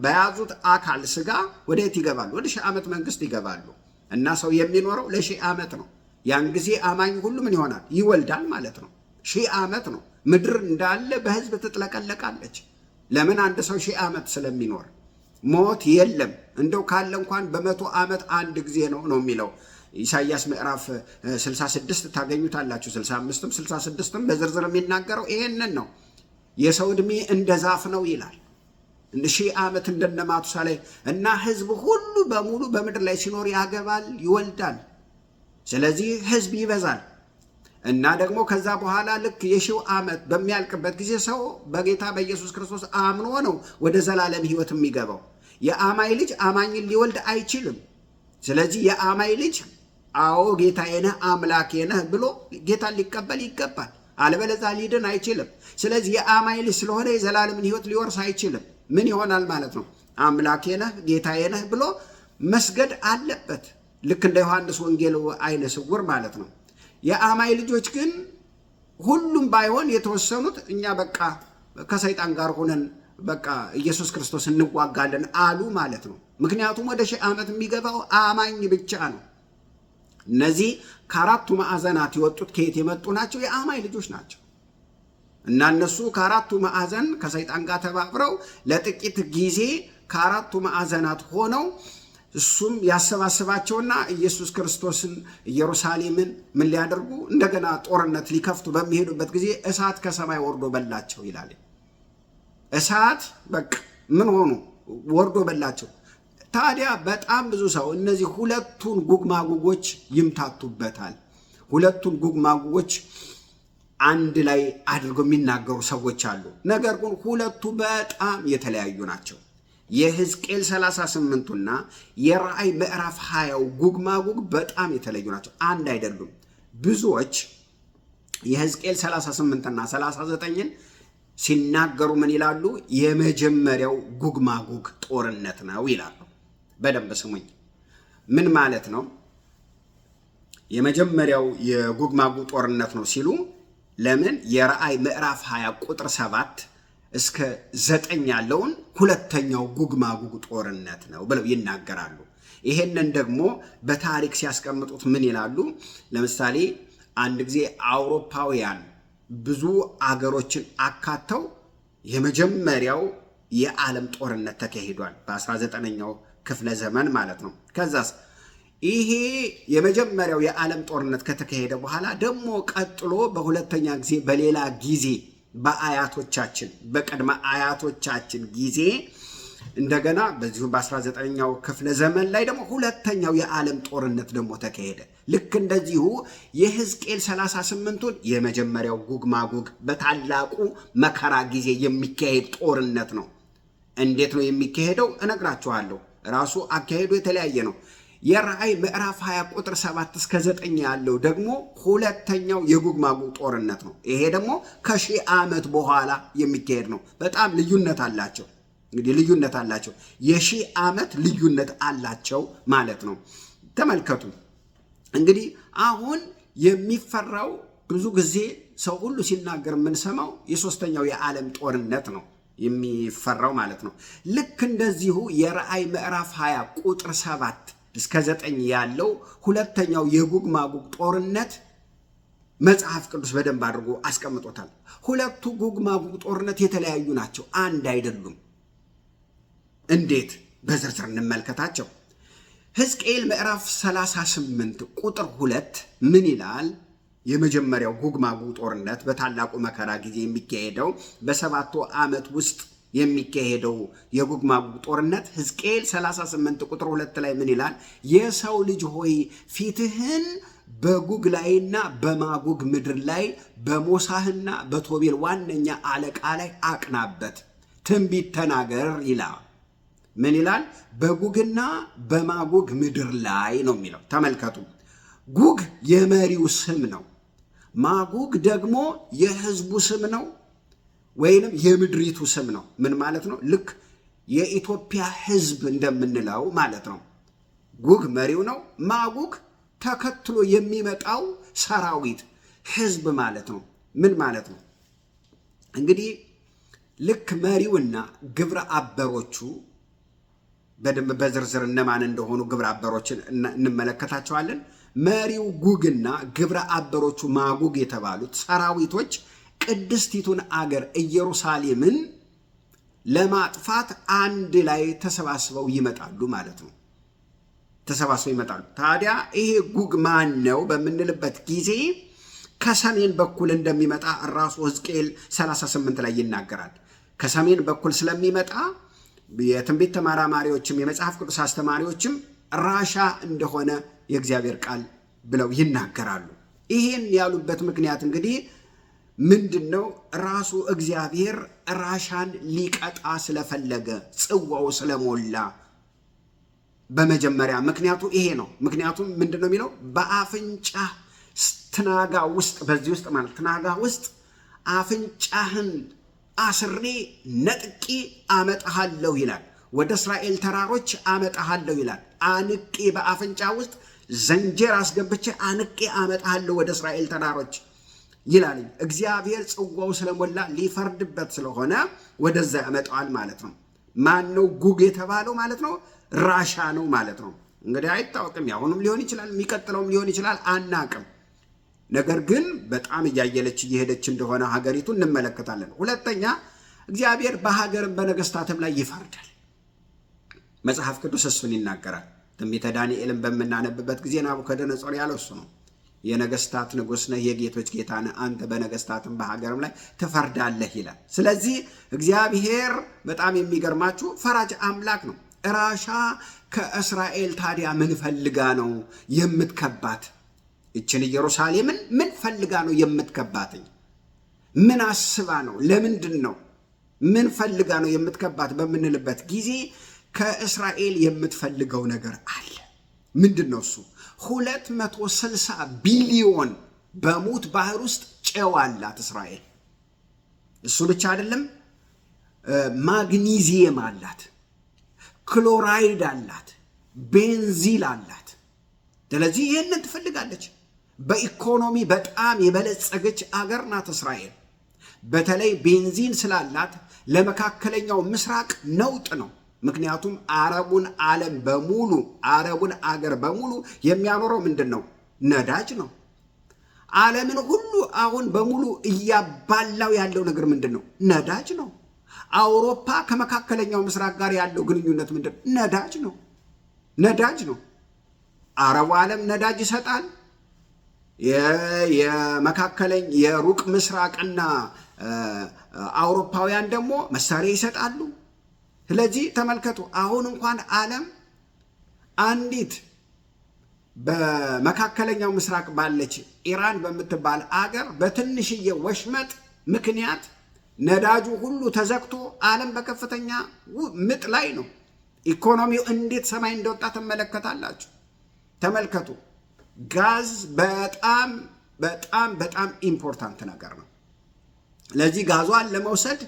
በያዙት አካል ስጋ ወደ የት ይገባሉ? ወደ 1000 ዓመት መንግስት ይገባሉ። እና ሰው የሚኖረው ለ1000 ዓመት ነው። ያን ጊዜ አማኝ ሁሉ ምን ይሆናል? ይወልዳል ማለት ነው። 1000 ዓመት ነው። ምድር እንዳለ በህዝብ ትጥለቀለቃለች። ለምን? አንድ ሰው 1000 ዓመት ስለሚኖር። ሞት የለም። እንደው ካለ እንኳን በ100 ዓመት አንድ ጊዜ ነው የሚለው ኢሳይያስ ምዕራፍ 66 ታገኙታላችሁ። 65ም 66ም በዝርዝር የሚናገረው ይሄንን ነው። የሰው ዕድሜ እንደ ዛፍ ነው ይላል። 1000 ዓመት እንደነማቱሳ ላይ እና ህዝብ ሁሉ በሙሉ በምድር ላይ ሲኖር ያገባል፣ ይወልዳል። ስለዚህ ህዝብ ይበዛል እና ደግሞ ከዛ በኋላ ልክ የ1000 ዓመት በሚያልቅበት ጊዜ ሰው በጌታ በኢየሱስ ክርስቶስ አምኖ ነው ወደ ዘላለም ህይወት የሚገባው። የአማኝ ልጅ አማኝን ሊወልድ አይችልም። ስለዚህ የአማኝ ልጅ አዎ ጌታዬ ነህ አምላኬ ነህ ብሎ ጌታን ሊቀበል ይገባል። አለበለዚያ ሊድን አይችልም። ስለዚህ የአማኝ ልጅ ስለሆነ የዘላለምን ህይወት ሊወርስ አይችልም። ምን ይሆናል ማለት ነው? አምላኬ ነህ ጌታዬ ነህ ብሎ መስገድ አለበት። ልክ እንደ ዮሐንስ ወንጌል አይነ ስውር ማለት ነው። የአማኝ ልጆች ግን ሁሉም ባይሆን የተወሰኑት እኛ በቃ ከሰይጣን ጋር ሆነን በቃ ኢየሱስ ክርስቶስ እንዋጋለን አሉ ማለት ነው። ምክንያቱም ወደ 1000 ዓመት የሚገባው አማኝ ብቻ ነው። እነዚህ ከአራቱ ማዕዘናት የወጡት ከየት የመጡ ናቸው? የአማኝ ልጆች ናቸው። እና እነሱ ከአራቱ ማዕዘን ከሰይጣን ጋር ተባብረው ለጥቂት ጊዜ ከአራቱ ማዕዘናት ሆነው እሱም ያሰባስባቸውና ኢየሱስ ክርስቶስን ኢየሩሳሌምን ምን ሊያደርጉ እንደገና ጦርነት ሊከፍቱ በሚሄዱበት ጊዜ እሳት ከሰማይ ወርዶ በላቸው ይላል። እሳት በቃ ምን ሆኑ? ወርዶ በላቸው። ታዲያ በጣም ብዙ ሰው እነዚህ ሁለቱን ጎግ ማጎጎች ይምታቱበታል። ሁለቱን ጎግ ማጎጎች አንድ ላይ አድርገው የሚናገሩ ሰዎች አሉ። ነገር ግን ሁለቱ በጣም የተለያዩ ናቸው። የሕዝቅኤል 38ና የራእይ ምዕራፍ 20 ጎግ ማጎግ በጣም የተለዩ ናቸው። አንድ አይደሉም። ብዙዎች የሕዝቅኤል 38ና 39ን ሲናገሩ ምን ይላሉ? የመጀመሪያው ጎግ ማጎግ ጦርነት ነው ይላሉ። በደንብ ስሙኝ። ምን ማለት ነው? የመጀመሪያው የጎግ ማጎግ ጦርነት ነው ሲሉ ለምን የራእይ ምዕራፍ 20 ቁጥር 7 እስከ 9 ያለውን ሁለተኛው ጎግ ማጎግ ጦርነት ነው ብለው ይናገራሉ። ይሄንን ደግሞ በታሪክ ሲያስቀምጡት ምን ይላሉ? ለምሳሌ አንድ ጊዜ አውሮፓውያን ብዙ አገሮችን አካተው የመጀመሪያው የዓለም ጦርነት ተካሂዷል በ19ኛው ክፍለ ዘመን ማለት ነው። ከዛስ ይሄ የመጀመሪያው የዓለም ጦርነት ከተካሄደ በኋላ ደግሞ ቀጥሎ በሁለተኛ ጊዜ በሌላ ጊዜ በአያቶቻችን በቀድመ አያቶቻችን ጊዜ እንደገና በዚሁ በ19ኛው ክፍለ ዘመን ላይ ደግሞ ሁለተኛው የዓለም ጦርነት ደግሞ ተካሄደ። ልክ እንደዚሁ የሕዝቅኤል 38ቱን የመጀመሪያው ጉግ ማጉግ በታላቁ መከራ ጊዜ የሚካሄድ ጦርነት ነው። እንዴት ነው የሚካሄደው? እነግራችኋለሁ። ራሱ አካሄዱ የተለያየ ነው። የራእይ ምዕራፍ 20 ቁጥር 7 እስከ 9 ያለው ደግሞ ሁለተኛው የጉግ ማጉግ ጦርነት ነው። ይሄ ደግሞ ከ1000 ዓመት በኋላ የሚካሄድ ነው። በጣም ልዩነት አላቸው። እንግዲህ ልዩነት አላቸው፣ የ1000 ዓመት ልዩነት አላቸው ማለት ነው። ተመልከቱ እንግዲህ አሁን የሚፈራው ብዙ ጊዜ ሰው ሁሉ ሲናገር የምንሰማው የሶስተኛው የዓለም ጦርነት ነው የሚፈራው ማለት ነው። ልክ እንደዚሁ የራእይ ምዕራፍ 20 ቁጥር 7 እስከ 9 ያለው ሁለተኛው የጉግ ማጉግ ጦርነት መጽሐፍ ቅዱስ በደንብ አድርጎ አስቀምጦታል። ሁለቱ ጉግ ማጉግ ጦርነት የተለያዩ ናቸው፣ አንድ አይደሉም። እንዴት? በዝርዝር እንመልከታቸው። ሕዝቅኤል ምዕራፍ 38 ቁጥር 2 ምን ይላል? የመጀመሪያው ጉግ ማጉግ ጦርነት በታላቁ መከራ ጊዜ የሚካሄደው በ7 ዓመት ውስጥ የሚካሄደው የጉግ ማጉግ ጦርነት ሕዝቅኤል 38 ቁጥር 2 ላይ ምን ይላል? የሰው ልጅ ሆይ ፊትህን በጉግ ላይና በማጉግ ምድር ላይ በሞሳህና በቶቤል ዋነኛ አለቃ ላይ አቅናበት፣ ትንቢት ተናገር ይላል። ምን ይላል? በጉግና በማጉግ ምድር ላይ ነው የሚለው። ተመልከቱ፣ ጉግ የመሪው ስም ነው። ማጉግ ደግሞ የህዝቡ ስም ነው ወይንም የምድሪቱ ስም ነው። ምን ማለት ነው? ልክ የኢትዮጵያ ህዝብ እንደምንለው ማለት ነው። ጉግ መሪው ነው። ማጉግ ተከትሎ የሚመጣው ሰራዊት ህዝብ ማለት ነው። ምን ማለት ነው? እንግዲህ ልክ መሪውና ግብረ አበሮቹ በደንብ በዝርዝር እነማን እንደሆኑ ግብረ አበሮችን እንመለከታቸዋለን። መሪው ጉግና ግብረ አበሮቹ ማጉግ የተባሉት ሰራዊቶች ቅድስቲቱን አገር ኢየሩሳሌምን ለማጥፋት አንድ ላይ ተሰባስበው ይመጣሉ ማለት ነው። ተሰባስበው ይመጣሉ። ታዲያ ይሄ ጉግ ማን ነው በምንልበት ጊዜ ከሰሜን በኩል እንደሚመጣ ራሱ ሕዝቅኤል 38 ላይ ይናገራል። ከሰሜን በኩል ስለሚመጣ የትንቢት ተመራማሪዎችም የመጽሐፍ ቅዱስ አስተማሪዎችም ራሻ እንደሆነ የእግዚአብሔር ቃል ብለው ይናገራሉ። ይሄን ያሉበት ምክንያት እንግዲህ ምንድነው? ራሱ እግዚአብሔር ራሻን ሊቀጣ ስለፈለገ ጽዋው ስለሞላ በመጀመሪያ ምክንያቱ ይሄ ነው። ምክንያቱም ምንድነው የሚለው? በአፍንጫ ትናጋ ውስጥ በዚህ ውስጥ ማለት ትናጋ ውስጥ አፍንጫህን አስሬ ነጥቄ አመጣሃለሁ ይላል። ወደ እስራኤል ተራሮች አመጣሃለሁ ይላል። አንቄ በአፍንጫ ውስጥ ዘንጀር አስገብቼ አንቄ አመጣሃለሁ ወደ እስራኤል ተራሮች ይላል። እግዚአብሔር ጽዋው ስለሞላ ሊፈርድበት ስለሆነ ወደዛ ያመጣዋል ማለት ነው። ማን ነው ጉግ የተባለው ማለት ነው? ራሻ ነው ማለት ነው። እንግዲህ አይታወቅም፣ ያሁንም ሊሆን ይችላል፣ የሚቀጥለውም ሊሆን ይችላል፣ አናቅም። ነገር ግን በጣም እያየለች እየሄደች እንደሆነ ሀገሪቱ እንመለከታለን። ሁለተኛ እግዚአብሔር በሀገርም በነገስታትም ላይ ይፈርዳል። መጽሐፍ ቅዱስ እሱን ይናገራል። ትንቢተ ዳንኤልን በምናነብበት ጊዜ ናቡከደነጾር ያለው እሱ ነው። የነገስታት ንጉሥ ነህ፣ የጌቶች ጌታ ነህ፣ አንተ በነገስታትም በሀገርም ላይ ትፈርዳለህ ይላል። ስለዚህ እግዚአብሔር በጣም የሚገርማችሁ ፈራጅ አምላክ ነው። ራሻ ከእስራኤል ታዲያ ምን ፈልጋ ነው የምትከባት? እችን ኢየሩሳሌምን ምን ፈልጋ ነው የምትከባትኝ? ምን አስባ ነው? ለምንድን ነው? ምን ፈልጋ ነው የምትከባት በምንልበት ጊዜ ከእስራኤል የምትፈልገው ነገር አለ። ምንድን ነው እሱ? 260 ቢሊዮን በሙት ባህር ውስጥ ጨው አላት እስራኤል። እሱ ብቻ አይደለም፣ ማግኒዚየም አላት፣ ክሎራይድ አላት፣ ቤንዚል አላት። ስለዚህ ይህንን ትፈልጋለች። በኢኮኖሚ በጣም የበለጸገች አገር ናት እስራኤል። በተለይ ቤንዚን ስላላት ለመካከለኛው ምስራቅ ነውጥ ነው። ምክንያቱም አረቡን ዓለም በሙሉ አረቡን አገር በሙሉ የሚያኖረው ምንድን ነው? ነዳጅ ነው። ዓለምን ሁሉ አሁን በሙሉ እያባላው ያለው ነገር ምንድን ነው? ነዳጅ ነው። አውሮፓ ከመካከለኛው ምስራቅ ጋር ያለው ግንኙነት ምንድን ነው? ነዳጅ ነው። ነዳጅ ነው። አረቡ ዓለም ነዳጅ ይሰጣል። የሩቅ ምስራቅና አውሮፓውያን ደግሞ መሳሪያ ይሰጣሉ። ስለዚህ ተመልከቱ፣ አሁን እንኳን ዓለም አንዲት በመካከለኛው ምስራቅ ባለች ኢራን በምትባል አገር በትንሽዬ ወሽመጥ ምክንያት ነዳጁ ሁሉ ተዘግቶ ዓለም በከፍተኛ ምጥ ላይ ነው። ኢኮኖሚው እንዴት ሰማይ እንደወጣ ትመለከታላችሁ። ተመልከቱ። ጋዝ በጣም በጣም በጣም ኢምፖርታንት ነገር ነው። ለዚህ ጋዟን ለመውሰድ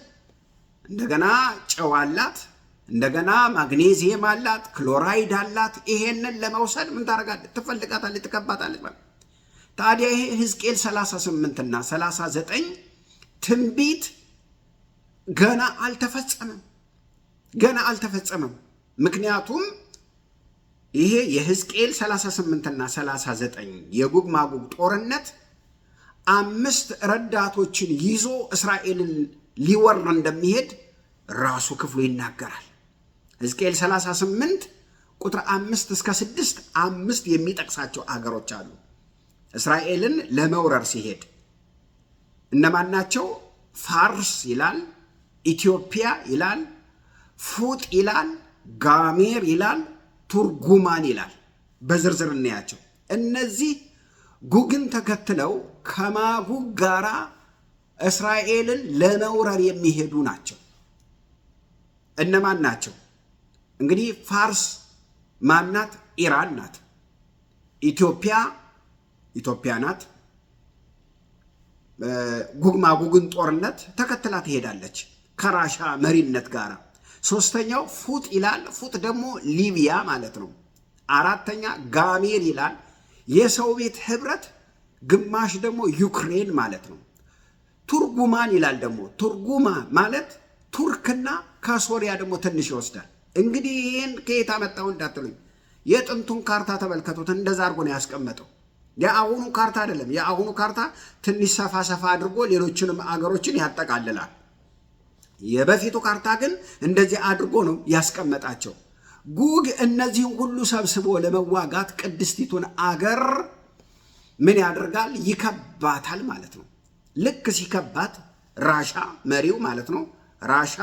እንደገና ጨው አላት፣ እንደገና ማግኔዚየም አላት፣ ክሎራይድ አላት። ይሄንን ለመውሰድ ምን ታደርጋለች? ትፈልጋታለች፣ ትከባታለች ማለት። ታዲያ ይሄ ሕዝቅኤል 38 እና 39 ትንቢት ገና አልተፈጸመም። ምክንያቱም ይሄ የሕዝቅኤል 38 እና 39 የጎግ ማጎግ ጦርነት 5 ረዳቶችን ይዞ እስራኤልን ሊወር እንደሚሄድ ራሱ ክፍሉ ይናገራል። ሕዝቅኤል 38 ቁጥር 5 እስከ 6 5 የሚጠቅሳቸው አገሮች አሉ እስራኤልን ለመውረር ሲሄድ። እነማን ናቸው? ፋርስ ይላል፣ ኢትዮጵያ ይላል፣ ፉጥ ይላል፣ ጋሜር ይላል፣ ቱርጉማን ይላል። በዝርዝር እናያቸው። እነዚህ ጉግን ተከትለው ከማጉግ ጋራ እስራኤልን ለመውረር የሚሄዱ ናቸው። እነማን ናቸው? እንግዲህ ፋርስ ማናት? ኢራን ናት። ኢትዮጵያ ናት። ጉግ ማጉግን ጦርነት ተከትላ ትሄዳለች ከራሻ መሪነት ጋር። ሶስተኛው ፉጥ ይላል። ፉጥ ደግሞ ሊቢያ ማለት ነው። አራተኛ ጋሜር ይላል። የሰው ቤት ህብረት፣ ግማሽ ደግሞ ዩክሬን ማለት ነው። ቱርጉማን ይላል ደግሞ። ቱርጉማ ማለት ቱርክና ከሶሪያ ደግሞ ትንሽ ይወስዳል። እንግዲህ ይህን ከየት አመጣው እንዳትሉኝ፣ የጥንቱን ካርታ ተመልከቱት። እንደዛ አድርጎ ነው ያስቀመጠው። የአሁኑ ካርታ አይደለም። የአሁኑ ካርታ ትንሽ ሰፋ አድርጎ ሌሎችንም አገሮችን ያጠቃልላል። የበፊቱ ካርታ ግን እንደዚህ አድርጎ ነው ያስቀመጣቸው። ጉግ እነዚህን ሁሉ ሰብስቦ ለመዋጋት ቅድስቲቱን አገር ምን ያደርጋል? ይከባታል ማለት ነው። ልክ ሲከባት ራሻ መሪው ማለት ነው። ራሻ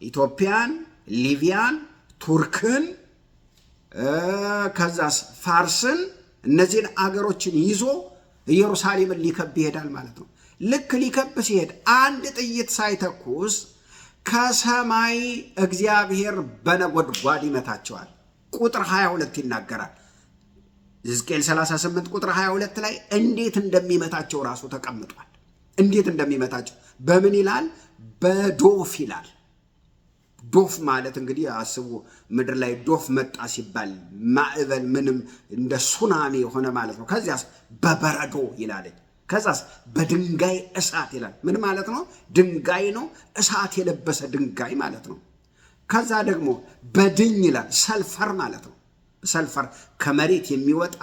ኢትዮጵያን፣ ሊቢያን፣ ቱርክን ከዛስ ፋርስን፣ እነዚህን አገሮችን ይዞ ኢየሩሳሌምን ሊከብ ይሄዳል ማለት ነው። ልክ ሊከብ ሲሄድ አንድ ጥይት ሳይተኩስ ከሰማይ እግዚአብሔር በነጎድጓድ ይመታቸዋል። ቁጥር 22 ይናገራል። ሕዝቅኤል 38 ቁጥር 22 ላይ እንዴት እንደሚመታቸው ራሱ ተቀምጧል። እንዴት እንደሚመታቸው በምን ይላል? በዶፍ ይላል። ዶፍ ማለት እንግዲህ አስቡ፣ ምድር ላይ ዶፍ መጣ ሲባል ማዕበል ምንም እንደ ሱናሚ የሆነ ማለት ነው። ከዚያስ በበረዶ ይላለኝ። ከዛስ በድንጋይ እሳት ይላል። ምን ማለት ነው? ድንጋይ ነው፣ እሳት የለበሰ ድንጋይ ማለት ነው። ከዛ ደግሞ በድኝ ይላል። ሰልፈር ማለት ነው። ሰልፈር ከመሬት የሚወጣ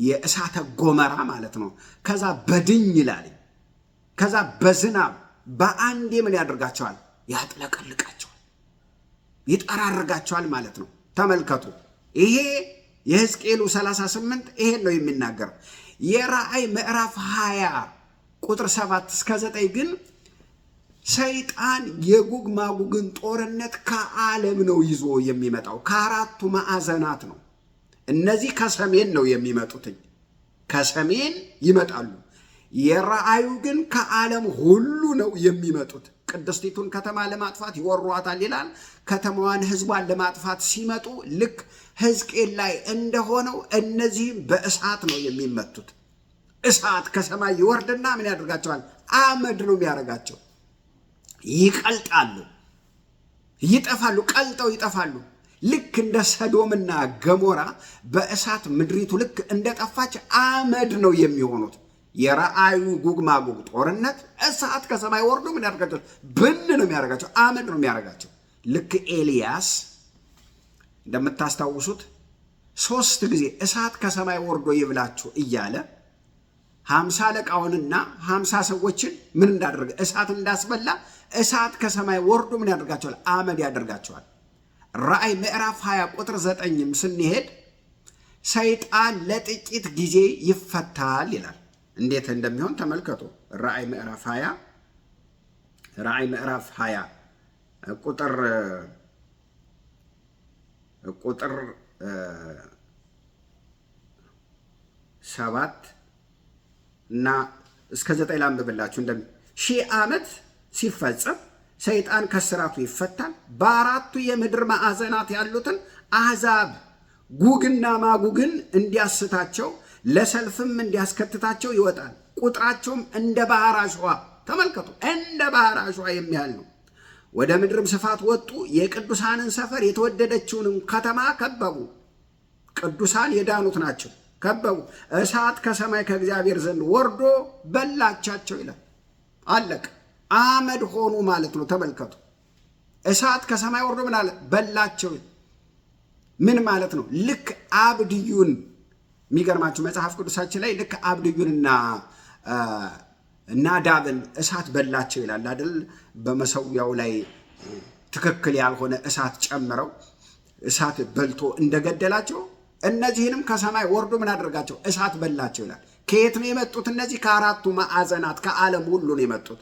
የእሳተ ጎመራ ማለት ነው። ከዛ በድኝ ይላል። ከዛ በዝናብ በአንዴ ምን ያደርጋቸዋል? ያጥለቀልቃቸዋል፣ ይጠራርጋቸዋል ማለት ነው። ተመልከቱ። ይሄ የሕዝቅኤሉ 38 ይሄን ነው የሚናገረው። የራእይ ምዕራፍ 20 ቁጥር 7 እስከ 9 ግን ሰይጣን የጎግ ማጎግን ጦርነት ከዓለም ነው ይዞ የሚመጣው። ከአራቱ ማዕዘናት ነው። እነዚህ ከሰሜን ነው የሚመጡት፣ ከሰሜን ይመጣሉ። የራእዩ ግን ከዓለም ሁሉ ነው የሚመጡት። ቅድስቲቱን ከተማ ለማጥፋት ይወሯታል ይላል። ከተማዋን ሕዝቧን ለማጥፋት ሲመጡ ልክ ሕዝቅኤል ላይ እንደሆነው እነዚህም በእሳት ነው የሚመቱት። እሳት ከሰማይ ይወርድና ምን ያደርጋቸዋል? አመድ ነው የሚያደርጋቸው። ይቀልጣሉ፣ ይጠፋሉ፣ ቀልጠው ይጠፋሉ። ልክ እንደ ሰዶምና ገሞራ በእሳት ምድሪቱ ልክ እንደጠፋች አመድ ነው የሚሆኑት። የራእዩ ጎግ ማጎግ ጦርነት እሳት ከሰማይ ወርዶ ምን ያደርጋቸው? ብን ነው የሚያደርጋቸው፣ አመድ ነው የሚያደርጋቸው። ልክ ኤልያስ እንደምታስታውሱት 3 ጊዜ እሳት ከሰማይ ወርዶ ይብላችሁ እያለ 50 አለቃውንና 50 ሰዎችን ምን እንዳደረገ እሳት እንዳስበላ እሳት ከሰማይ ወርዶ ምን ያደርጋቸዋል? አመድ ያደርጋቸዋል። ራእይ ምዕራፍ 20 ቁጥር 9ም ስንሄድ ሰይጣን ለጥቂት ጊዜ ይፈታል ይላል። እንዴት እንደሚሆን ተመልከቱ። ራእይ ምዕራፍ 20 ቁጥር ቁጥር 7 እና እስከ 9 ላንብብላችሁ። 1000 ዓመት ሲፈጸም ሰይጣን ከስራቱ ይፈታል። በአራቱ የምድር ማዕዘናት ያሉትን አሕዛብ ጉግና ማጉግን እንዲያስታቸው ለሰልፍም እንዲያስከትታቸው ይወጣል። ቁጥራቸውም እንደ ባህር አሸዋ፣ ተመልከቱ፣ እንደ ባህር አሸዋ የሚያህል ነው። ወደ ምድርም ስፋት ወጡ። የቅዱሳንን ሰፈር የተወደደችውንም ከተማ ከበቡ። ቅዱሳን የዳኑት ናቸው። ከበቡ። እሳት ከሰማይ ከእግዚአብሔር ዘንድ ወርዶ በላቻቸው ይላል። አለቅ አመድ ሆኑ ማለት ነው። ተመልከቱ። እሳት ከሰማይ ወርዶ ምን አለ? በላቸው። ምን ማለት ነው? ልክ አብድዩን፣ የሚገርማችሁ መጽሐፍ ቅዱሳችን ላይ ልክ አብድዩንና ናዳብን እሳት በላቸው ይላል አይደል? በመሰዊያው ላይ ትክክል ያልሆነ እሳት ጨምረው እሳት በልቶ እንደገደላቸው እነዚህንም ከሰማይ ወርዶ ምን አደረጋቸው? እሳት በላቸው ይላል። ከየት ነው የመጡት? እነዚህ ከአራቱ ማዕዘናት ከዓለም ሁሉ ነው የመጡት።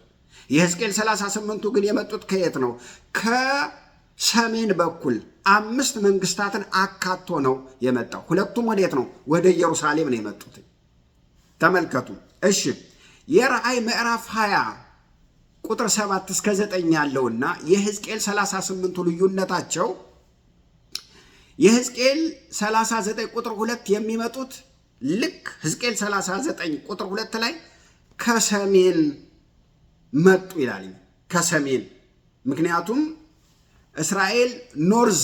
የሕዝቅኤል 38ቱ ግን የመጡት ከየት ነው? ከሰሜን በኩል 5 መንግስታትን አካቶ ነው የመጣው። ሁለቱም ወዴት ነው? ወደ ኢየሩሳሌም ነው የመጡት። ተመልከቱ። እሺ የራእይ ምዕራፍ 20 ቁጥር 7 እስከ 9 ያለውና የሕዝቅኤል 38ቱ ልዩነታቸው፣ የሕዝቅኤል 39 ቁጥር 2 የሚመጡት ልክ ሕዝቅኤል 39 ቁጥር 2 ላይ ከሰሜን መጡ ይላል። ከሰሜን፣ ምክንያቱም እስራኤል ኖርዝ፣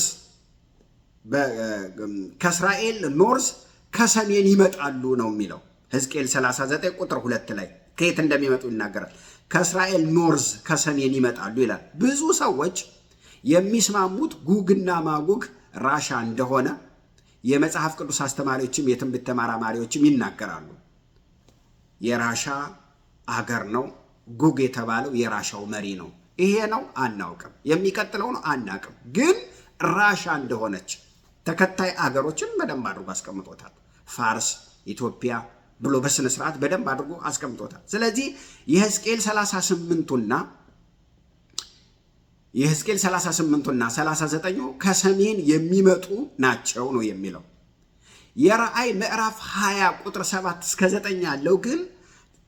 ከእስራኤል ኖርዝ ከሰሜን ይመጣሉ ነው የሚለው ሕዝቅኤል 39 ቁጥር 2 ላይ ከየት እንደሚመጡ ይናገራል። ከእስራኤል ኖርዝ ከሰሜን ይመጣሉ ይላል። ብዙ ሰዎች የሚስማሙት ጉግና ማጉግ ራሻ እንደሆነ የመጽሐፍ ቅዱስ አስተማሪዎችም የትንቢት ተመራማሪዎችም ይናገራሉ። የራሻ አገር ነው። ጉግ የተባለው የራሻው መሪ ነው። ይሄ ነው አናውቅም፣ የሚቀጥለው ነው አናውቅም። ግን ራሻ እንደሆነች ተከታይ አገሮችን በደንብ አድርጎ አስቀምጦታል። ፋርስ፣ ኢትዮጵያ ብሎ በስነ ስርዓት በደንብ አድርጎ አስቀምጦታል። ስለዚህ የሕዝቅኤል 38ቱና 39ኙ ከሰሜን የሚመጡ ናቸው ነው የሚለው። የራእይ ምዕራፍ 20 ቁጥር 7 እስከ 9 ያለው ግን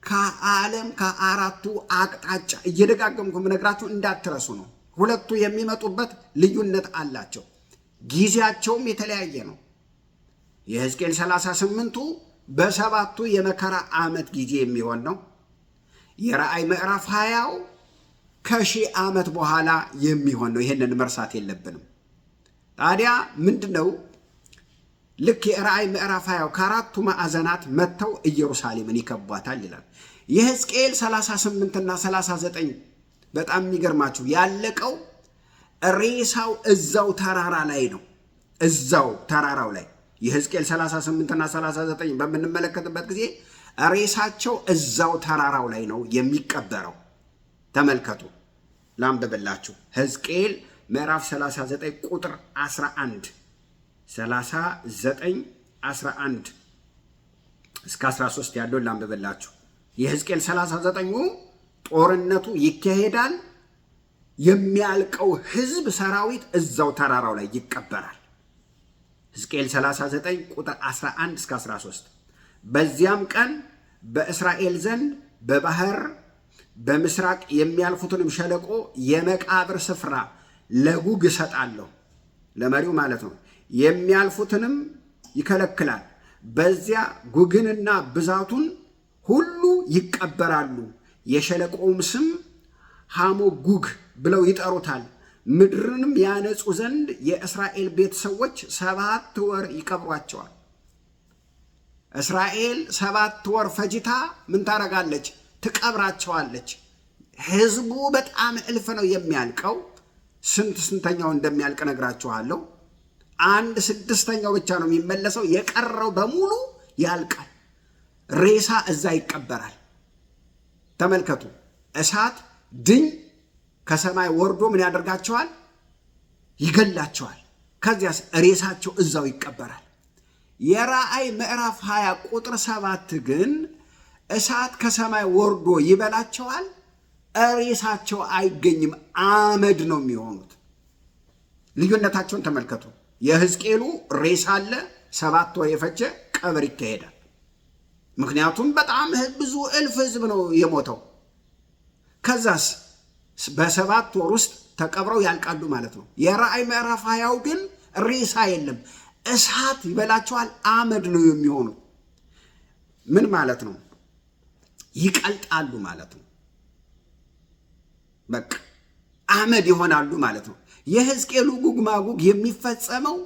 ከዓለም ከአራቱ አቅጣጫ፣ እየደጋገምኩ የምነግራችሁ እንዳትረሱ ነው። ሁለቱ የሚመጡበት ልዩነት አላቸው። ጊዜያቸውም የተለያየ ነው። የሕዝቅኤል 38ቱ በሰባቱ የመከራ ዓመት ጊዜ የሚሆን ነው። የራእይ ምዕራፍ 20 ከ1000 ዓመት በኋላ የሚሆን ነው። ይሄንን መርሳት የለብንም። ታዲያ ምንድነው? ልክ የራእይ ምዕራፍ 20 ከአራቱ ማዕዘናት መጥተው ኢየሩሳሌምን ይከቧታል ይላል። የሕዝቅኤል 38 እና 39 በጣም የሚገርማችሁ ያለቀው ሬሳው እዛው ተራራ ላይ ነው። እዛው ተራራው ላይ የሕዝቅኤል 38 እና 39 በምንመለከትበት ጊዜ ሬሳቸው እዛው ተራራው ላይ ነው የሚቀበረው። ተመልከቱ፣ ላንብብላችሁ። ሕዝቅኤል ምዕራፍ 39 ቁጥር 11 11 እስከ 13 ያለውን ላንብብላችሁ። የሕዝቅኤል 39ኙ ጦርነቱ ይካሄዳል። የሚያልቀው ሕዝብ ሰራዊት እዛው ተራራው ላይ ይቀበራል። ሕዝቅኤል 39 ቁጥር 11 እስከ 13 በዚያም ቀን በእስራኤል ዘንድ በባህር በምስራቅ የሚያልፉትንም ሸለቆ የመቃብር ስፍራ ለጉግ እሰጣለሁ፣ ለመሪው ማለት ነው። የሚያልፉትንም ይከለክላል። በዚያ ጉግንና ብዛቱን ሁሉ ይቀበራሉ። የሸለቆውም ስም ሐሞጉግ ብለው ይጠሩታል። ምድርንም ያነጹ ዘንድ የእስራኤል ቤት ሰዎች 7 ወር ይቀብሯቸዋል። እስራኤል 7 ወር ፈጅታ ምን ታረጋለች? ትቀብራቸዋለች። ህዝቡ በጣም እልፍ ነው የሚያልቀው። ስንተኛው እንደሚያልቅ ነግራችኋለሁ። 1/6 ብቻ ነው የሚመለሰው። የቀረው በሙሉ ያልቃል። ሬሳ እዛ ይቀበራል። ተመልከቱ። እሳት ድኝ ከሰማይ ወርዶ ምን ያደርጋቸዋል? ይገላቸዋል። ከዚያስ ሬሳቸው እዛው ይቀበራል። የራእይ ምዕራፍ 20 ቁጥር 7 ግን እሳት ከሰማይ ወርዶ ይበላቸዋል። ሬሳቸው አይገኝም። አመድ ነው የሚሆኑት። ልዩነታቸውን ተመልከቱ። የሕዝቅኤሉ ሬሳ አለ 7 ወር የፈጀ ቀብር ይካሄዳል። ምክንያቱም በጣም ብዙ እልፍ ሕዝብ ነው የሞተው። ከዛስ በ7 ወር ውስጥ ተቀብረው ያልቃሉ ማለት ነው። የራእይ ምዕራፍ 20 ግን ሬሳ የለም፣ እሳት ይበላቸዋል፣ አመድ ነው የሚሆኑ። ምን ማለት ነው? ይቀልጣሉ ማለት ነው። በቃ አመድ ይሆናሉ ማለት ነው። የሕዝቅኤሉ ጉግ ማጉግ የሚፈጸመው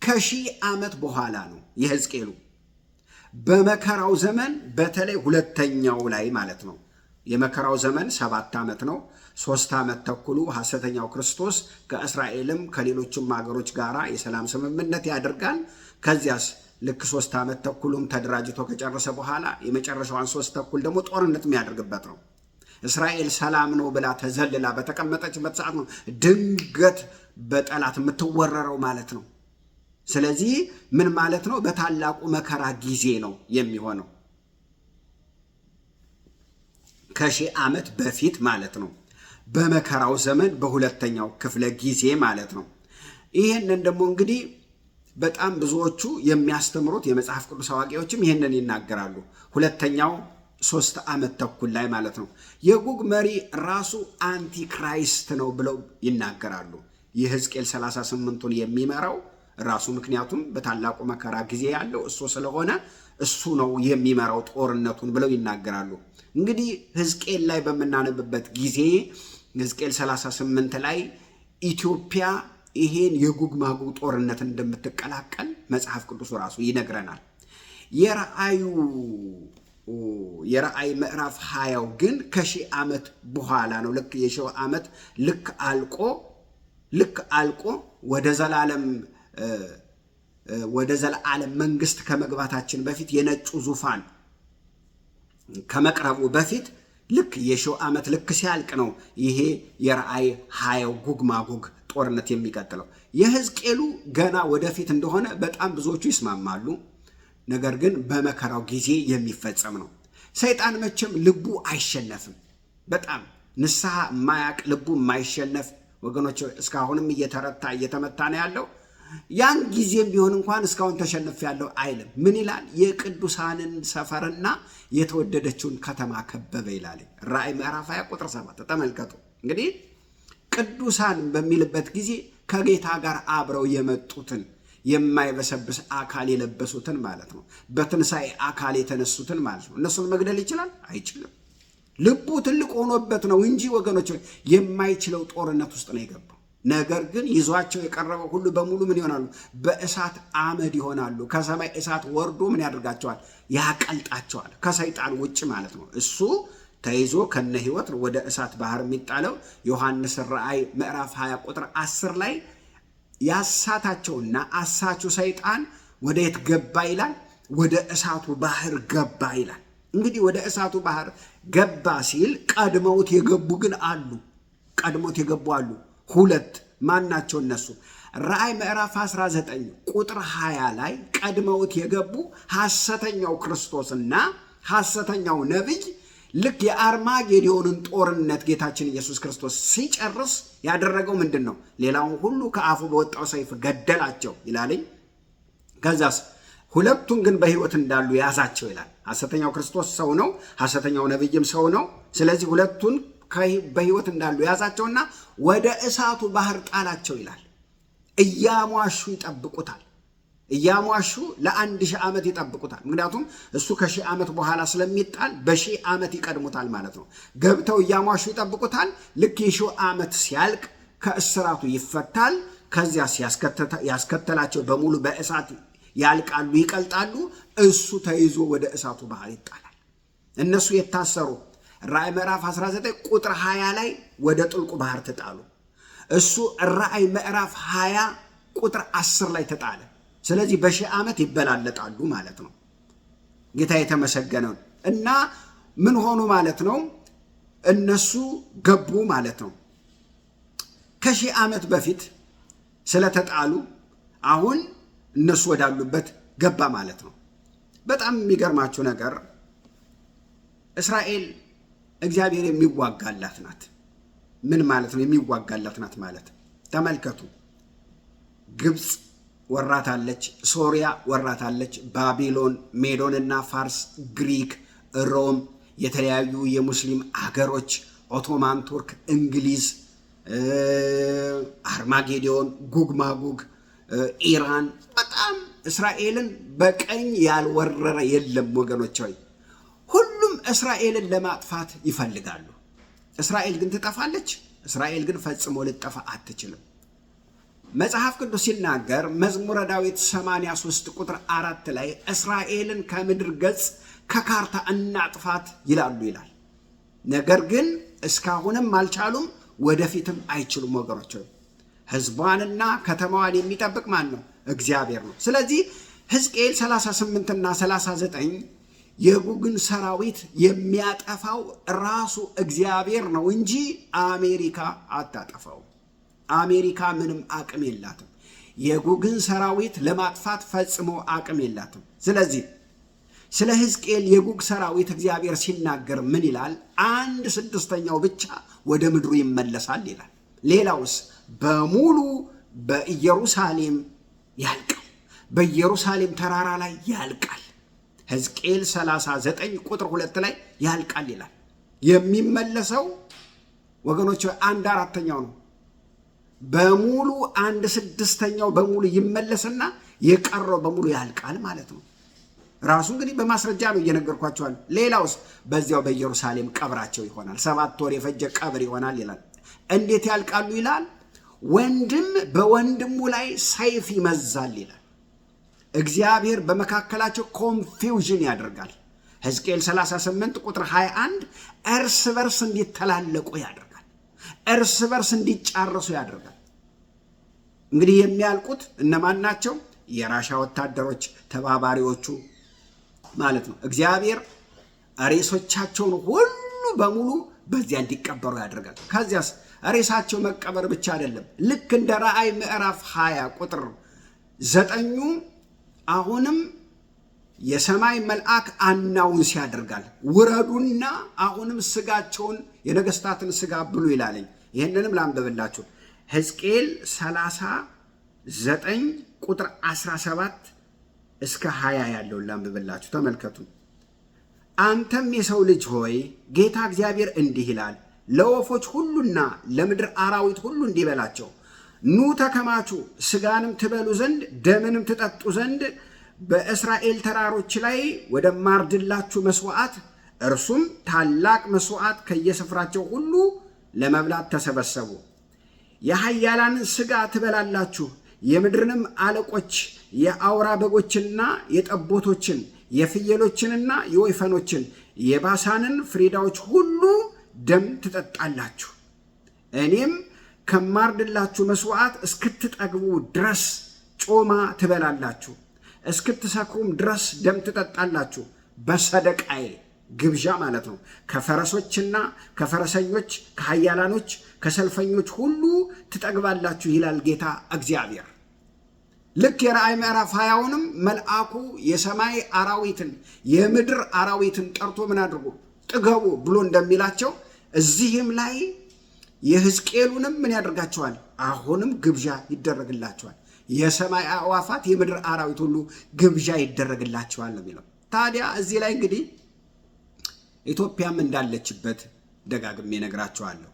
ከ1000 ዓመት በኋላ ነው። የሕዝቅኤሉ በመከራው ዘመን በተለይ ሁለተኛው ላይ ማለት ነው። የመከራው ዘመን 7 ዓመት ነው። 3 ዓመት ተኩሉ ሐሰተኛው ክርስቶስ ከእስራኤልም ከሌሎችም ሀገሮች ጋር የሰላም ስምምነት ያደርጋል። ከዚያስ ልክ 3 ዓመት ተኩሉም ተደራጅቶ ከጨረሰ በኋላ የመጨረሻዋን 3 ተኩል ደግሞ ጦርነት የሚያደርግበት ነው። እስራኤል ሰላም ነው ብላ ተዘልላ በተቀመጠችበት ሰዓት ነው ድንገት በጠላት የምትወረረው ማለት ነው። ስለዚህ ምን ማለት ነው? በታላቁ መከራ ጊዜ ነው የሚሆነው፣ ከ1000 ዓመት በፊት ማለት ነው። በመከራው ዘመን በሁለተኛው ክፍለ ጊዜ ማለት ነው። ይህንን ደግሞ እንግዲህ በጣም ብዙዎቹ የሚያስተምሩት የመጽሐፍ ቅዱስ አዋቂዎችም ይህንን ይናገራሉ። ሁለተኛው 3 ዓመት ተኩል ላይ ማለት ነው። የጉግ መሪ ራሱ አንቲክራይስት ነው ብለው ይናገራሉ። የሕዝቅኤል 38ቱን የሚመራው ራሱ፣ ምክንያቱም በታላቁ መከራ ጊዜ ያለው እሱ ስለሆነ እሱ ነው የሚመራው ጦርነቱን ብለው ይናገራሉ። እንግዲህ ሕዝቅኤል ላይ በምናነብበት ጊዜ ሕዝቅኤል 38 ላይ ኢትዮጵያ ይሄን የጉግ ማጉግ ጦርነት እንደምትቀላቀል መጽሐፍ ቅዱስ ራሱ ይነግረናል። የራእይ ምዕራፍ 20 ግን ከ1000 ዓመት በኋላ ነው። ልክ የ1000 ዓመት ልክ አልቆ ወደ ዘላለም መንግስት ከመግባታችን በፊት የነጩ ዙፋን ከመቅረቡ በፊት ልክ የ1000 ዓመት ልክ ሲያልቅ ነው ይሄ የራእይ 20 ጉግ ማጉግ ጦርነት የሚቀጥለው። የሕዝቅኤሉ ገና ወደፊት እንደሆነ በጣም ብዙዎቹ ይስማማሉ። ነገር ግን በመከራው ጊዜ የሚፈጸም ነው። ሰይጣን መቼም ልቡ አይሸነፍም። በጣም ንስሐ የማያቅ ልቡ የማይሸነፍ ወገኖች፣ እስካሁንም እየተመታ ነው ያለው። ያን ጊዜም ቢሆን እንኳን እስካሁን ተሸነፍ ያለው አይልም። ምን ይላል? የቅዱሳንን ሰፈርና የተወደደችውን ከተማ ከበበ ይላል። ራእይ ምዕራፍ 20 ቁጥር 7 ተመልከቱ። እንግዲህ ቅዱሳን በሚልበት ጊዜ ከጌታ ጋር አብረው የመጡትን የማይበሰብስ አካል የለበሱትን ማለት ነው። በትንሣኤ አካል የተነሱትን ማለት ነው። እነሱን መግደል ይችላል? አይችልም። ልቡ ትልቅ ሆኖበት ነው እንጂ ወገኖች የማይችለው ጦርነት ውስጥ ነው የገባው። ነገር ግን ይዟቸው የቀረበው ሁሉ በሙሉ ምን ይሆናሉ? በእሳት አመድ ይሆናሉ። ከሰማይ እሳት ወርዶ ምን ያደርጋቸዋል? ያቀልጣቸዋል። ከሰይጣን ውጭ ማለት ነው። እሱ ተይዞ ከነ ህይወት ወደ እሳት ባህር የሚጣለው ዮሐንስ ራእይ ምዕራፍ 20 ቁጥር 10 ላይ ያሳታቸውና አሳቹ ሰይጣን ወደ የት ገባ ይላል? ወደ እሳቱ ባህር ገባ ይላል። እንግዲህ ወደ እሳቱ ባህር ገባ ሲል ቀድመውት የገቡ ግን አሉ። ቀድሞት የገቡ አሉ። 2 ማናቸው እነሱ? ራእይ ምዕራፍ 19 ቁጥር 20 ላይ ቀድመውት የገቡ ሐሰተኛው ክርስቶስና ሐሰተኛው ነቢይ ልክ የአርማጌዶንን ጦርነት ጌታችን ኢየሱስ ክርስቶስ ሲጨርስ ያደረገው ምንድን ነው? ሌላውን ሁሉ ከአፉ በወጣው ሰይፍ ገደላቸው ይላልኝ። ከዛስ 2ቱን ግን በሕይወት እንዳሉ ያዛቸው ይላል። ሐሰተኛው ክርስቶስ ሰው ነው፣ ሐሰተኛው ነቢይም ሰው ነው። ስለዚህ 2ቱን በሕይወት እንዳሉ ያዛቸውና ወደ እሳቱ ባህር ጣላቸው ይላል። እያሟሹ ይጠብቁታል። እያሟሹ ለ1000 ዓመት ይጠብቁታል። ምክንያቱም እሱ ከ1000 ዓመት በኋላ ስለሚጣል በ1000 ዓመት ይቀድሙታል ማለት ነው። ገብተው እያሟሹ ይጠብቁታል። ልክ የ1000 ዓመት ሲያልቅ ከእስራቱ ይፈታል። ከዚያ ያስከተላቸው በሙሉ በእሳት ያልቃሉ፣ ይቀልጣሉ። እሱ ተይዞ ወደ እሳቱ ባህር ይጣላል። እነሱ የታሰሩ ራእይ ምዕራፍ 19 ቁጥር 20 ላይ ወደ ጥልቁ ባህር ተጣሉ። እሱ ራእይ ምዕራፍ 20 ቁጥር 10 ላይ ተጣለ። ስለዚህ በ1000 ዓመት ይበላለጣሉ ማለት ነው። ጌታ የተመሰገነው እና ምን ሆኑ ማለት ነው? እነሱ ገቡ ማለት ነው። ከ1000 ዓመት በፊት ስለተጣሉ አሁን እነሱ ወዳሉበት ገባ ማለት ነው። በጣም የሚገርማችሁ ነገር እስራኤል እግዚአብሔር የሚዋጋላት ናት። ምን ማለት ነው? የሚዋጋላት ናት ማለት ተመልከቱ። ግብፅ ወራታለች፣ ሶሪያ ወራታለች፣ ባቢሎን፣ ሜዶንና ፋርስ፣ ግሪክ፣ ሮም፣ የተለያዩ የሙስሊም አገሮች፣ ኦቶማን ቱርክ፣ እንግሊዝ፣ አርማጌዲዮን፣ ጉግ ማጉግ፣ ኢራን፣ በጣም እስራኤልን በቀኝ ያልወረረ የለም ወገኖች ሆይ። ሁሉም እስራኤልን ለማጥፋት ይፈልጋሉ። እስራኤል ግን ትጠፋለች? እስራኤል ግን ፈጽሞ ልትጠፋ አትችልም። መጽሐፍ ቅዱስ ሲናገር መዝሙረ ዳዊት 83 ቁጥር 4 ላይ እስራኤልን ከምድር ገጽ ከካርታ እናጥፋት ይላሉ ይላል። ነገር ግን እስካሁንም አልቻሉም፣ ወደፊትም አይችሉም ወገኖች። ሕዝቧንና ከተማዋን የሚጠብቅ ማን ነው? እግዚአብሔር ነው። ስለዚህ ሕዝቅኤል 38 እና 39 የጉግን ሰራዊት የሚያጠፋው ራሱ እግዚአብሔር ነው እንጂ አሜሪካ አታጠፋው። አሜሪካ ምንም አቅም የላትም። የጉግን ሰራዊት ለማጥፋት ፈጽሞ አቅም የላትም። ስለዚህ ስለ ሕዝቅኤል የጉግ ሰራዊት እግዚአብሔር ሲናገር ምን ይላል? 1/6 ብቻ ወደ ምድሩ ይመለሳል ይላል። ሌላውስ በሙሉ በኢየሩሳሌም ያልቃል፣ በኢየሩሳሌም ተራራ ላይ ያልቃል። ሕዝቅኤል 39 ቁጥር 2 ላይ ያልቃል ይላል። የሚመለሰው ወገኖች 1/4 ነው። በሙሉ 1/6 በሙሉ ይመለስና የቀረው በሙሉ ያልቃል ማለት ነው። ራሱ እንግዲህ በማስረጃ ነው እየነገርኳቸዋል። ሌላውስ በዚያው በኢየሩሳሌም ቀብራቸው ይሆናል። 7 ወር የፈጀ ቀብር ይሆናል ይላል። እንዴት ያልቃሉ ይላል? ወንድም በወንድሙ ላይ ሰይፍ ይመዛል ይላል። እግዚአብሔር በመካከላቸው ኮንፊውዥን ያደርጋል። ሕዝቅኤል 38 ቁጥር 21 እርስ በርስ እንዲተላለቁ ያደርጋል፣ እርስ በርስ እንዲጫረሱ ያደርጋል። እንግዲህ የሚያልቁት እነማን ናቸው? የራሻ ወታደሮች ተባባሪዎቹ ማለት ነው። እግዚአብሔር ሬሶቻቸውን ሁሉ በሙሉ በዚያ እንዲቀበሩ ያደርጋል። ከዚያስ ሬሳቸው መቀበር ብቻ አይደለም። ልክ እንደ ራእይ ምዕራፍ 20 ቁጥር 9 አሁንም የሰማይ መልአክ አናውንስ ያደርጋል፣ ውረዱና አሁንም ስጋቸውን የነገስታትን ስጋ ብሉ ይላለኝ። ይህንንም ላንብብላችሁ። ሕዝቅኤል 39 ቁጥር 17 እስከ 20 ያለውን ላንብብላችሁ፣ ተመልከቱ። አንተም የሰው ልጅ ሆይ ጌታ እግዚአብሔር እንዲህ ይላል፣ ለወፎች ሁሉና ለምድር አራዊት ሁሉ እንዲህ በላቸው፣ ኑ ተከማቹ፣ ስጋንም ትበሉ ዘንድ ደምንም ትጠጡ ዘንድ በእስራኤል ተራሮች ላይ ወደ ማርድላችሁ መስዋዕት፣ እርሱም ታላቅ መስዋዕት ከየስፍራቸው ሁሉ ለመብላት ተሰበሰቡ። የኃያላንን ስጋ ትበላላችሁ፣ የምድርንም አለቆች የአውራ በጎችንና የጠቦቶችን የፍየሎችንና የወይፈኖችን የባሳንን ፍሪዳዎች ሁሉ ደም ትጠጣላችሁ። እኔም ከማርድላችሁ መስዋዕት እስክትጠግቡ ድረስ ጮማ ትበላላችሁ፣ እስክትሰክሩም ድረስ ደም ትጠጣላችሁ። በሰደቃዬ ግብዣ ማለት ነው። ከፈረሶችና ከፈረሰኞች ከኃያላኖች ከሰልፈኞች ሁሉ ትጠግባላችሁ ይላል ጌታ እግዚአብሔር። ልክ የራእይ ምዕራፍ 20ንም መልአኩ የሰማይ አራዊትን የምድር አራዊትን ጠርቶ ምን አድርጎ ጥገቡ ብሎ እንደሚላቸው እዚህም ላይ የሕዝቅኤሉንም ምን ያደርጋቸዋል? አሁንም ግብዣ ይደረግላቸዋል። የሰማይ አዕዋፋት የምድር አራዊት ሁሉ ግብዣ ይደረግላቸዋል ነው የሚለው። ታዲያ እዚህ ላይ እንግዲህ ኢትዮጵያም እንዳለችበት ደጋግሜ ነግራቸዋለሁ።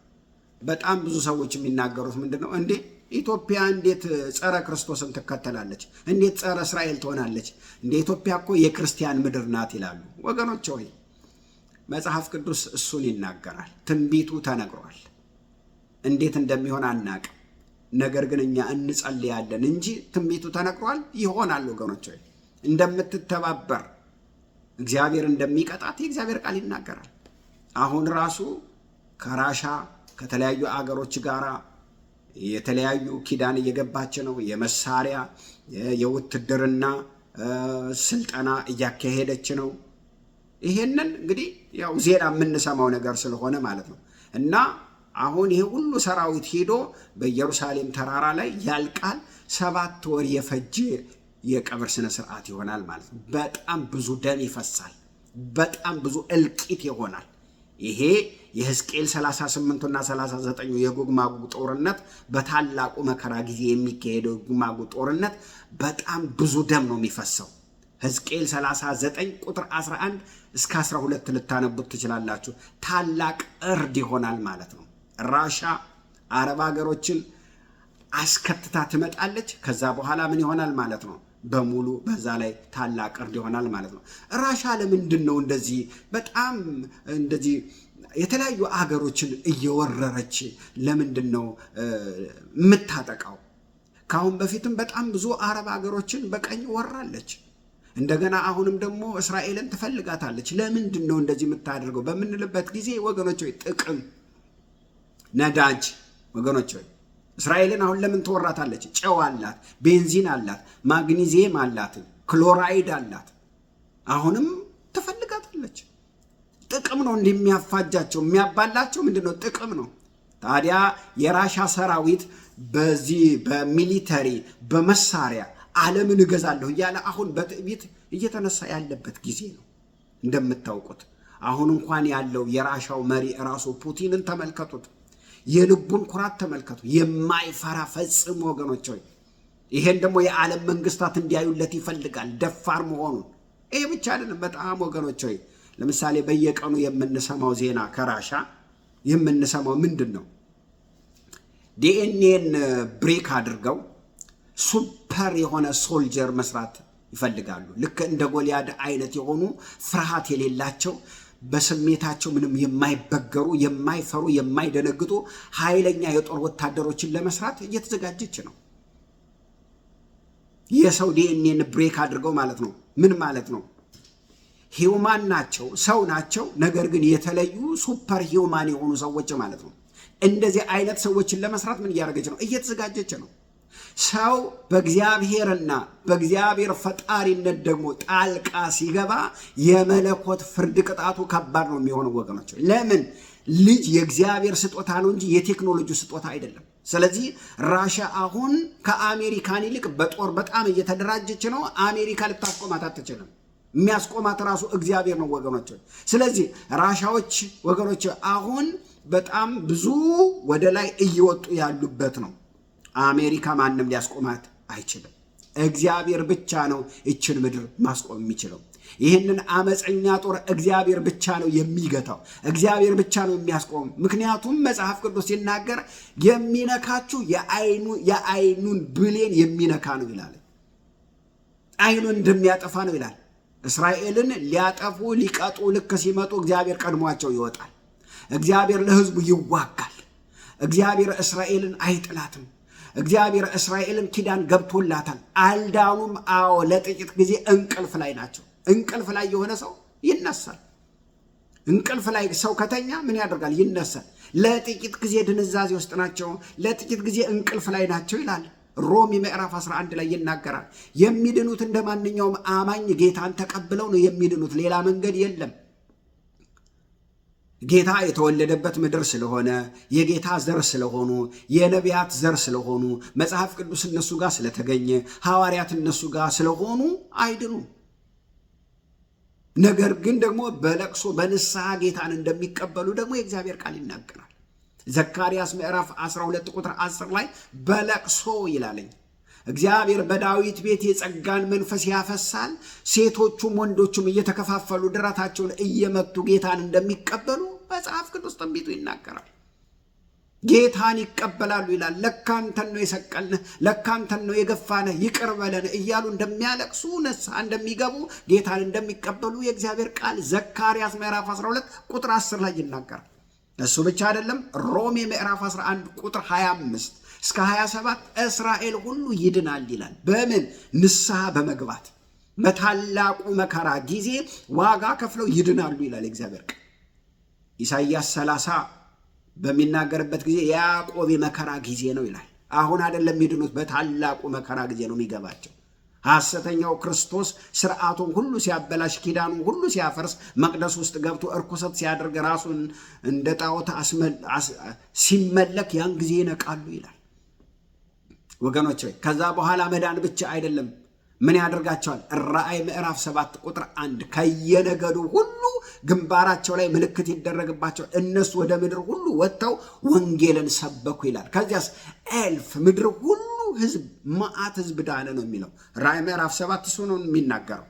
በጣም ብዙ ሰዎች የሚናገሩት ምንድን ነው? እንዴ ኢትዮጵያ እንዴት ጸረ ክርስቶስን ትከተላለች? እንዴት ጸረ እስራኤል ትሆናለች? እንደ ኢትዮጵያ እኮ የክርስቲያን ምድር ናት ይላሉ። ወገኖች ሆይ መጽሐፍ ቅዱስ እሱን ይናገራል። ትንቢቱ ተነግሯል። እንዴት እንደሚሆን አናቅም። ነገር ግን እኛ እንጸልያለን እንጂ ትንቢቱ ተነግሯል፣ ይሆናል። ወገኖች ሆይ እንደምትተባበር እግዚአብሔር እንደሚቀጣት የእግዚአብሔር ቃል ይናገራል። አሁን ራሱ ከራሻ ከተለያዩ አገሮች ጋር የተለያዩ ኪዳን እየገባች ነው። የመሳሪያ የውትድርና ስልጠና እያካሄደች ነው። ይሄንን እንግዲህ ያው ዜና የምንሰማው ነገር ስለሆነ ማለት ነው። እና አሁን ይሄ ሁሉ ሰራዊት ሄዶ በኢየሩሳሌም ተራራ ላይ ያልቃል። 7 ወር የፈጀ የቀብር ስነ ስርዓት ይሆናል ማለት ነው። በጣም ብዙ ደም ይፈሳል። በጣም ብዙ እልቂት ይሆናል። ይሄ የሕዝቅኤል 38 እና 39 የጎግ ማጎግ ጦርነት በታላቁ መከራ ጊዜ የሚካሄደው የጎግ ማጎግ ጦርነት በጣም ብዙ ደም ነው የሚፈሰው። ሕዝቅኤል 39 ቁጥር 11 እስከ 12 ልታነቡት ትችላላችሁ። ታላቅ እርድ ይሆናል ማለት ነው። ራሻ አረብ ሀገሮችን አስከትታ ትመጣለች። ከዛ በኋላ ምን ይሆናል ማለት ነው? በሙሉ በዛ ላይ ታላቅ እርድ ይሆናል ማለት ነው። ራሻ ለምንድን ነው እንደዚህ በጣም እንደዚህ የተለያዩ አገሮችን እየወረረች ለምንድን ነው የምታጠቃው? ካሁን በፊትም በጣም ብዙ አረብ አገሮችን በቀኝ ወራለች። እንደገና አሁንም ደግሞ እስራኤልን ትፈልጋታለች። ለምንድን ነው እንደዚህ የምታደርገው በምንልበት ጊዜ ወገኖች ሆይ ጥቅም፣ ነዳጅ ወገኖች ሆይ እስራኤልን አሁን ለምን ትወራታለች? ጨው አላት፣ ቤንዚን አላት፣ ማግኒዚየም አላት፣ ክሎራይድ አላት። አሁንም ትፈልጋታለች። ጥቅም ነው እንደሚያፋጃቸው የሚያባላቸው ምንድነው? ጥቅም ነው። ታዲያ የራሻ ሰራዊት በዚህ በሚሊተሪ በመሳሪያ ዓለምን እገዛለሁ እያለ አሁን በትዕቢት እየተነሳ ያለበት ጊዜ ነው። እንደምታውቁት አሁን እንኳን ያለው የራሻው መሪ ራሱ ፑቲንን ተመልከቱት። የልቡን ኩራት ተመልከቱ። የማይፈራ ፈጽሞ ወገኖች ሆይ ይሄን ደግሞ የዓለም መንግስታት እንዲያዩለት ይፈልጋል ደፋር መሆኑን። ይሄ ብቻ አይደለም። በጣም ወገኖች ሆይ ለምሳሌ በየቀኑ የምንሰማው ዜና ከራሻ የምንሰማው ምንድን ነው? ዲኤንኤን ብሬክ አድርገው ሱፐር የሆነ ሶልጀር መስራት ይፈልጋሉ። ልክ እንደ ጎልያድ አይነት የሆኑ ፍርሃት የሌላቸው በስሜታቸው ምንም የማይበገሩ የማይፈሩ የማይደነግጡ ኃይለኛ የጦር ወታደሮችን ለመስራት እየተዘጋጀች ነው። የሰው ዲኤንኤን ብሬክ አድርገው ማለት ነው። ምን ማለት ነው? ሂውማን ናቸው፣ ሰው ናቸው፣ ነገር ግን የተለዩ ሱፐር ሂውማን የሆኑ ሰዎች ማለት ነው። እንደዚህ አይነት ሰዎችን ለመስራት ምን እያደረገች ነው? እየተዘጋጀች ነው። ሰው በእግዚአብሔርና በእግዚአብሔር ፈጣሪነት ደግሞ ጣልቃ ሲገባ የመለኮት ፍርድ ቅጣቱ ከባድ ነው የሚሆነው ወገኖች። ለምን? ልጅ የእግዚአብሔር ስጦታ ነው እንጂ የቴክኖሎጂ ስጦታ አይደለም። ስለዚህ ራሻ አሁን ከአሜሪካን ይልቅ በጦር በጣም እየተደራጀች ነው። አሜሪካ ልታስቆማት አትችልም። የሚያስቆማት ራሱ እግዚአብሔር ነው ወገኖች። ስለዚህ ራሻዎች ወገኖች አሁን በጣም ብዙ ወደ ላይ እየወጡ ያሉበት ነው። አሜሪካ ማንም ሊያስቆማት አይችልም። እግዚአብሔር ብቻ ነው ይችን ምድር ማስቆም የሚችለው። ይህንን አመፀኛ ጦር እግዚአብሔር ብቻ ነው የሚገታው። እግዚአብሔር ብቻ ነው የሚያስቆም። ምክንያቱም መጽሐፍ ቅዱስ ሲናገር የሚነካችሁ የአይኑን ብሌን የሚነካ ነው ይላል። አይኑን እንደሚያጠፋ ነው ይላል። እስራኤልን ሊያጠፉ ሊቀጡ ልክ ሲመጡ እግዚአብሔር ቀድሟቸው ይወጣል። እግዚአብሔር ለሕዝቡ ይዋጋል። እግዚአብሔር እስራኤልን አይጥላትም። እግዚአብሔር እስራኤልን ኪዳን ገብቶላታል። አልዳኑም። አዎ ለጥቂት ጊዜ እንቅልፍ ላይ ናቸው። እንቅልፍ ላይ የሆነ ሰው ይነሳል። እንቅልፍ ላይ ሰው ከተኛ ምን ያደርጋል? ይነሳል። ለጥቂት ጊዜ ድንዛዜ ውስጥ ናቸው፣ ለጥቂት ጊዜ እንቅልፍ ላይ ናቸው ይላል። ሮሜ ምዕራፍ 11 ላይ ይናገራል። የሚድኑት እንደ ማንኛውም አማኝ ጌታን ተቀብለው ነው የሚድኑት። ሌላ መንገድ የለም። ጌታ የተወለደበት ምድር ስለሆነ፣ የጌታ ዘር ስለሆኑ፣ የነቢያት ዘር ስለሆኑ፣ መጽሐፍ ቅዱስ እነሱ ጋር ስለተገኘ፣ ሐዋርያት እነሱ ጋር ስለሆኑ አይድኑም። ነገር ግን ደግሞ በለቅሶ በንስሐ ጌታን እንደሚቀበሉ ደግሞ የእግዚአብሔር ቃል ይናገራል። ዘካርያስ ምዕራፍ 12 ቁጥር 10 ላይ በለቅሶ ይላለኝ እግዚአብሔር በዳዊት ቤት የጸጋን መንፈስ ያፈሳል፣ ሴቶቹም ወንዶቹም እየተከፋፈሉ ደረታቸውን እየመቱ ጌታን እንደሚቀበሉ መጽሐፍ ቅዱስ ትንቢቱ ይናገራል። ጌታን ይቀበላሉ ይላል። ለካንተን ነው የሰቀልንህ፣ ለካንተን ነው የገፋንህ፣ ይቅር በለን እያሉ እንደሚያለቅሱ ንስሐ እንደሚገቡ ጌታን እንደሚቀበሉ የእግዚአብሔር ቃል ዘካርያስ ምዕራፍ 12 ቁጥር 10 ላይ ይናገራል። እሱ ብቻ አይደለም። ሮሜ ምዕራፍ 11 ቁጥር 25 እስከ 27 እስራኤል ሁሉ ይድናል ይላል። በምን? ንስሐ በመግባት በታላቁ መከራ ጊዜ ዋጋ ከፍለው ይድናሉ ይላል እግዚአብሔር ቃል። ኢሳይያስ 30 በሚናገርበት ጊዜ የያዕቆብ መከራ ጊዜ ነው ይላል። አሁን አይደለም የሚድኑት፣ በታላቁ መከራ ጊዜ ነው የሚገባቸው። ሐሰተኛው ክርስቶስ ስርዓቱን ሁሉ ሲያበላሽ፣ ኪዳኑን ሁሉ ሲያፈርስ፣ መቅደስ ውስጥ ገብቶ እርኩሰት ሲያደርግ፣ ራሱን እንደ ጣዖት ሲመለክ ያን ጊዜ ይነቃሉ ይላል። ወገኖች ከዛ በኋላ መዳን ብቻ አይደለም፣ ምን ያደርጋቸዋል? ራእይ ምዕራፍ 7 ቁጥር 1 ከየነገዱ ሁሉ ግንባራቸው ላይ ምልክት ይደረግባቸው እነሱ ወደ ምድር ሁሉ ወጥተው ወንጌልን ሰበኩ ይላል። ከዚያስ እልፍ ምድር ሁሉ ህዝብ መዓት ህዝብ ዳነ ነው የሚለው። ራዕይ ምዕራፍ 7 እሱ ነው የሚናገረው።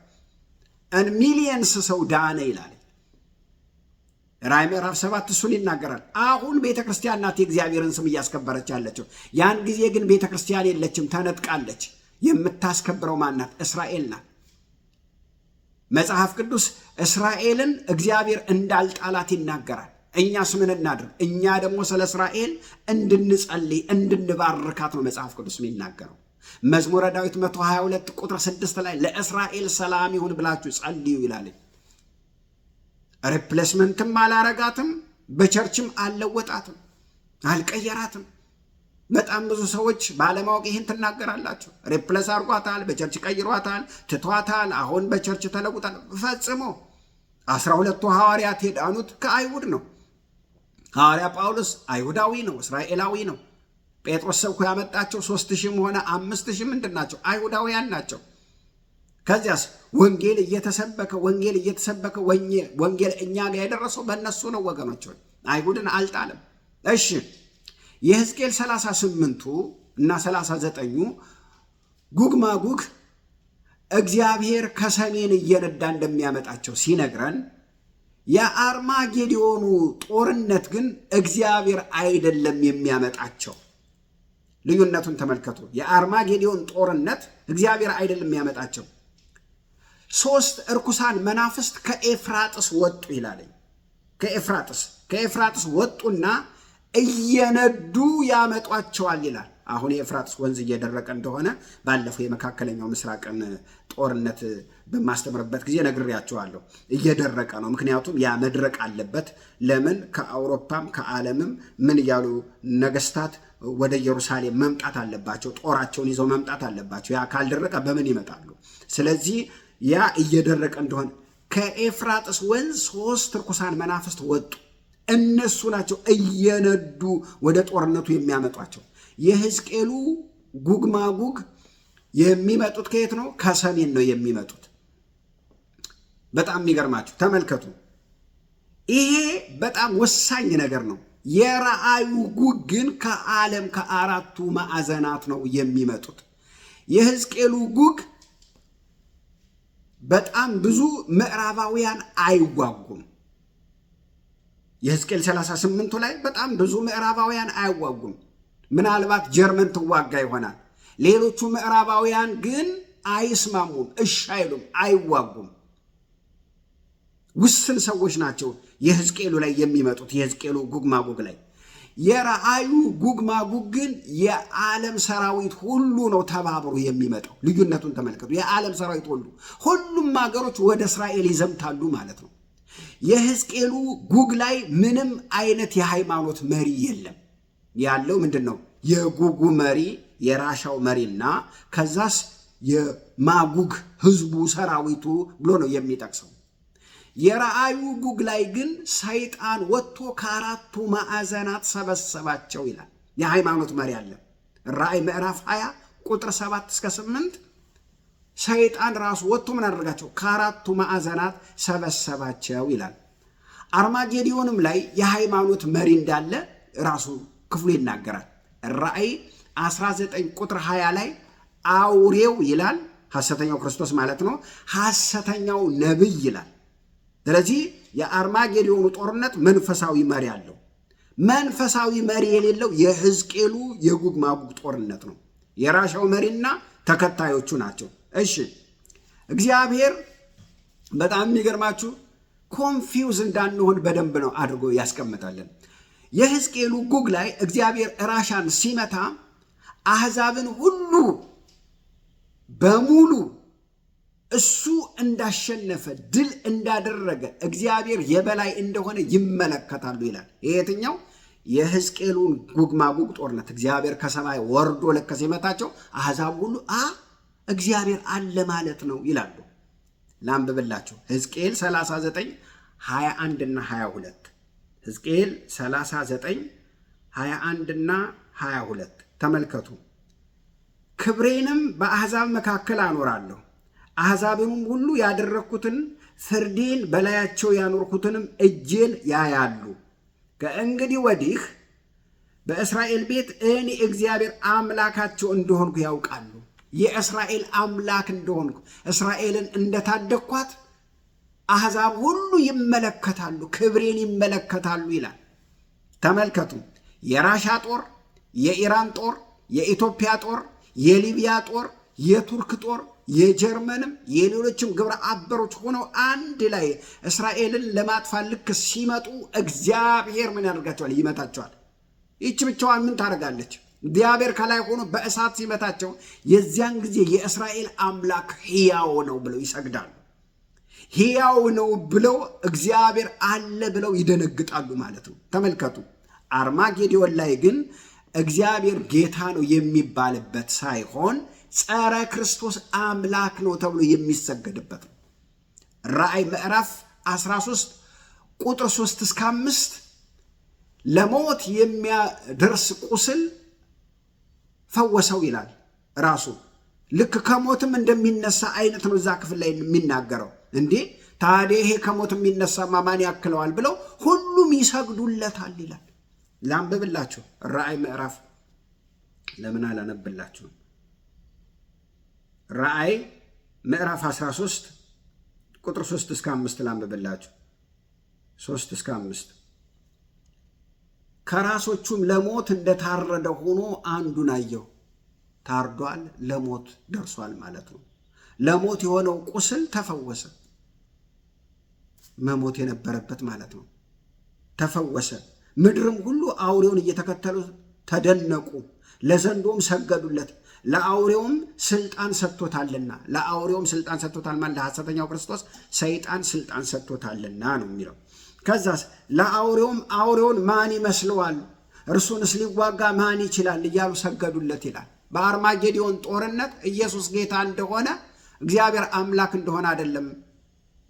ሚሊየንስ ሰው ዳነ ይላል። ራዕይ ምዕራፍ 7 እሱን ይናገራል። አሁን ቤተክርስቲያን ናት የእግዚአብሔርን ስም እያስከበረች ያለችው። ያን ጊዜ ግን ቤተክርስቲያን የለችም፣ ተነጥቃለች። የምታስከብረው ማናት? እስራኤል ናት። መጽሐፍ ቅዱስ እስራኤልን እግዚአብሔር እንዳልጣላት ይናገራል። እኛስ ምን እናድርግ? እኛ ደግሞ ስለ እስራኤል እንድንጸልይ እንድንባርካት ነው መጽሐፍ ቅዱስ የሚናገረው። መዝሙረ ዳዊት 122 ቁጥር 6 ላይ ለእስራኤል ሰላም ይሁን ብላችሁ ጸልዩ ይላል። ሪፕሌስመንትም አላረጋትም፣ በቸርችም አልለወጣትም፣ አልቀየራትም። በጣም ብዙ ሰዎች ባለማወቅ ይህን ትናገራላችሁ። ሪፕሌስ አርጓታል፣ በቸርች ቀይሯታል፣ ትቷታል፣ አሁን በቸርች ተለውጣል። ፈጽሞ 12ቱ ሐዋርያት የዳኑት ከአይሁድ ነው። ሐዋርያ ጳውሎስ አይሁዳዊ ነው፣ እስራኤላዊ ነው። ጴጥሮስ ሰብኮ ያመጣቸው 3000 ሆነ 5000 ምንድን ናቸው? አይሁዳውያን ናቸው። ከዚያስ ወንጌል እየተሰበከ ወንጌል እኛ ጋር የደረሰው በእነሱ ነው ወገኖች። አይሁድን አልጣለም። እሺ የሕዝቅኤል 38ቱ እና 39ኙ ጉግ ማጉግ እግዚአብሔር ከሰሜን እየነዳ እንደሚያመጣቸው ሲነግረን፣ የአርማጌዶኑ ጦርነት ግን እግዚአብሔር አይደለም የሚያመጣቸው። ልዩነቱን ተመልከቱ። የአርማጌዶን ጦርነት እግዚአብሔር አይደለም የሚያመጣቸው። 3 እርኩሳን መናፍስት ከኤፍራጥስ ወጡ ይላል። ከኤፍራጥስ ወጡና እየነዱ ያመጧቸዋል ይላል። አሁን የኤፍራጥስ ወንዝ እየደረቀ እንደሆነ ባለፈው የመካከለኛው ምስራቅን ጦርነት በማስተምርበት ጊዜ ነግሬያቸዋለሁ። እየደረቀ ነው። ምክንያቱም ያ መድረቅ አለበት። ለምን? ከአውሮፓም ከዓለምም ምን እያሉ ነገስታት ወደ ኢየሩሳሌም መምጣት አለባቸው። ጦራቸውን ይዘው መምጣት አለባቸው። ያ ካልደረቀ በምን ይመጣሉ? ስለዚህ ያ እየደረቀ እንደሆነ ከኤፍራጥስ ወንዝ 3 ርኩሳን መናፍስት ወጡ። እነሱ ናቸው እየነዱ ወደ ጦርነቱ የሚያመጧቸው። የሕዝቅኤሉ ጉግ ማጉግ የሚመጡት ከየት ነው? ከሰሜን ነው የሚመጡት። በጣም የሚገርማችሁ ተመልከቱ። ይሄ በጣም ወሳኝ ነገር ነው። የራእዩ ጉግ ግን ከዓለም ከ4ቱ ማዕዘናት ነው የሚመጡት። የሕዝቅኤሉ ጉግ በጣም ብዙ ምዕራባውያን አይዋጉም። የሕዝቅኤል 38ቱ ላይ በጣም ብዙ ምዕራባውያን አይዋጉም። ምናልባት ጀርመን ትዋጋ ይሆናል። ሌሎቹ ምዕራባውያን ግን አይስማሙም፣ እሺ አይሉም፣ አይዋጉም። ውስን ሰዎች ናቸው የሕዝቅኤሉ ላይ የሚመጡት። የሕዝቅኤሉ ጉግ ማጉግ ላይ የራእዩ ጉግ ማጉግ ግን የዓለም ሰራዊት ሁሉ ነው ተባብሮ የሚመጣው። ልዩነቱን ተመልከቱ። የዓለም ሰራዊት ሁሉም ሀገሮች ወደ እስራኤል ይዘምታሉ ማለት ነው። የሕዝቅኤሉ ጉግ ላይ ምንም አይነት የሃይማኖት መሪ የለም። ያለው ምንድን ነው? የጉጉ መሪ የራሻው መሪና ከዛስ የማጉግ ህዝቡ ሰራዊቱ ብሎ ነው የሚጠቅሰው። የራእዩ ጉግ ላይ ግን ሰይጣን ወጥቶ ከ4ቱ ማዕዘናት ሰበሰባቸው ይላል። የሃይማኖት መሪ አለ። ራእይ ምዕራፍ 20 ቁጥር 7 እስከ 8 ሰይጣን ራሱ ወጥቶ ምን አደረጋቸው? ከ4ቱ ማዕዘናት ሰበሰባቸው ይላል። አርማጌዶንም ላይ የሃይማኖት መሪ እንዳለ ራሱ ክፍሉ ይናገራል። ራእይ 19 ቁጥር 20 ላይ አውሬው ይላል። ሐሰተኛው ክርስቶስ ማለት ነው። ሐሰተኛው ነብይ ይላል። ስለዚህ የአርማጌዶኑ ጦርነት መንፈሳዊ መሪ አለው። መንፈሳዊ መሪ የሌለው የሕዝቅኤሉ የጉግ ማጉግ ጦርነት ነው። የራሻው መሪና ተከታዮቹ ናቸው። እሺ እግዚአብሔር በጣም የሚገርማችሁ ኮንፊውዝ እንዳንሆን በደንብ ነው አድርጎ ያስቀምጣለን። የሕዝቅኤሉ ጉግ ላይ እግዚአብሔር ራሻን ሲመታ አሕዛብን ሁሉ በሙሉ እሱ እንዳሸነፈ ድል እንዳደረገ እግዚአብሔር የበላይ እንደሆነ ይመለከታሉ ይላል። የትኛው? የሕዝቅኤሉን ጉግ ማጉግ ጦርነት እግዚአብሔር ከሰማይ ወርዶ ለከ ሲመታቸው አሕዛብ ሁሉ እግዚአብሔር አለ ማለት ነው ይላሉ። ላንብብላችሁ። ሕዝቅኤል 39 21 እና 22 ሕዝቅኤል 39 21 እና 22 ተመልከቱ። ክብሬንም በአሕዛብ መካከል አኖራለሁ፣ አሕዛብንም ሁሉ ያደረግኩትን ፍርዴን በላያቸው ያኖርኩትንም እጄን ያያሉ። ከእንግዲህ ወዲህ በእስራኤል ቤት እኔ እግዚአብሔር አምላካቸው እንደሆንኩ ያውቃሉ። የእስራኤል አምላክ እንደሆንኩ እስራኤልን እንደታደግኳት አሕዛብ ሁሉ ይመለከታሉ፣ ክብሬን ይመለከታሉ ይላል። ተመልከቱ። የራሻ ጦር፣ የኢራን ጦር፣ የኢትዮጵያ ጦር፣ የሊቢያ ጦር፣ የቱርክ ጦር፣ የጀርመንም የሌሎችም ግብረ አበሮች ሆነው አንድ ላይ እስራኤልን ለማጥፋት ልክ ሲመጡ እግዚአብሔር ምን ያደርጋቸዋል? ይመታቸዋል። ይህች ብቻዋን ምን ታደርጋለች? እግዚአብሔር ከላይ ሆኖ በእሳት ሲመታቸው የዚያን ጊዜ የእስራኤል አምላክ ሕያው ነው ብለው ይሰግዳሉ። ሕያው ነው ብለው እግዚአብሔር አለ ብለው ይደነግጣሉ ማለት ነው። ተመልከቱ። አርማጌዶን ላይ ግን እግዚአብሔር ጌታ ነው የሚባልበት ሳይሆን ጸረ ክርስቶስ አምላክ ነው ተብሎ የሚሰገድበት ነው። ራእይ ምዕራፍ 13 ቁጥር 3 እስከ 5 ለሞት የሚያደርስ ቁስል ፈወሰው ይላል። ራሱ ልክ ከሞትም እንደሚነሳ አይነት ነው እዛ ክፍል ላይ የሚናገረው። እንዴ ታዲያ ይሄ ከሞት የሚነሳ ማን ያክለዋል ብለው ሁሉም ይሰግዱለታል ይላል። ላንብብላችሁ። ራእይ ምዕራፍ ለምን አላነብላችሁ? ራእይ ምዕራፍ 13 ቁጥር 3 እስከ 5 ላንብብላችሁ። 3 እስከ 5 ከራሶቹም ለሞት እንደታረደ ሆኖ አንዱን አየሁ። ታርዷል፣ ለሞት ደርሷል ማለት ነው። ለሞት የሆነው ቁስል ተፈወሰ። መሞት የነበረበት ማለት ነው ተፈወሰ። ምድርም ሁሉ አውሬውን እየተከተሉ ተደነቁ፣ ለዘንዶም ሰገዱለት፣ ለአውሬውም ስልጣን ሰጥቶታልና። ለአውሬውም ስልጣን ሰጥቶታል ማለት ለሐሰተኛው ክርስቶስ ሰይጣን ስልጣን ሰጥቶታልና ነው የሚለው። ከዛስ ለአውሬውም አውሬውን ማን ይመስለዋል? እርሱንስ ሊዋጋ ማን ይችላል? እያሉ ሰገዱለት ይላል። በአርማጌዶን ጦርነት ኢየሱስ ጌታ እንደሆነ እግዚአብሔር አምላክ እንደሆነ አይደለም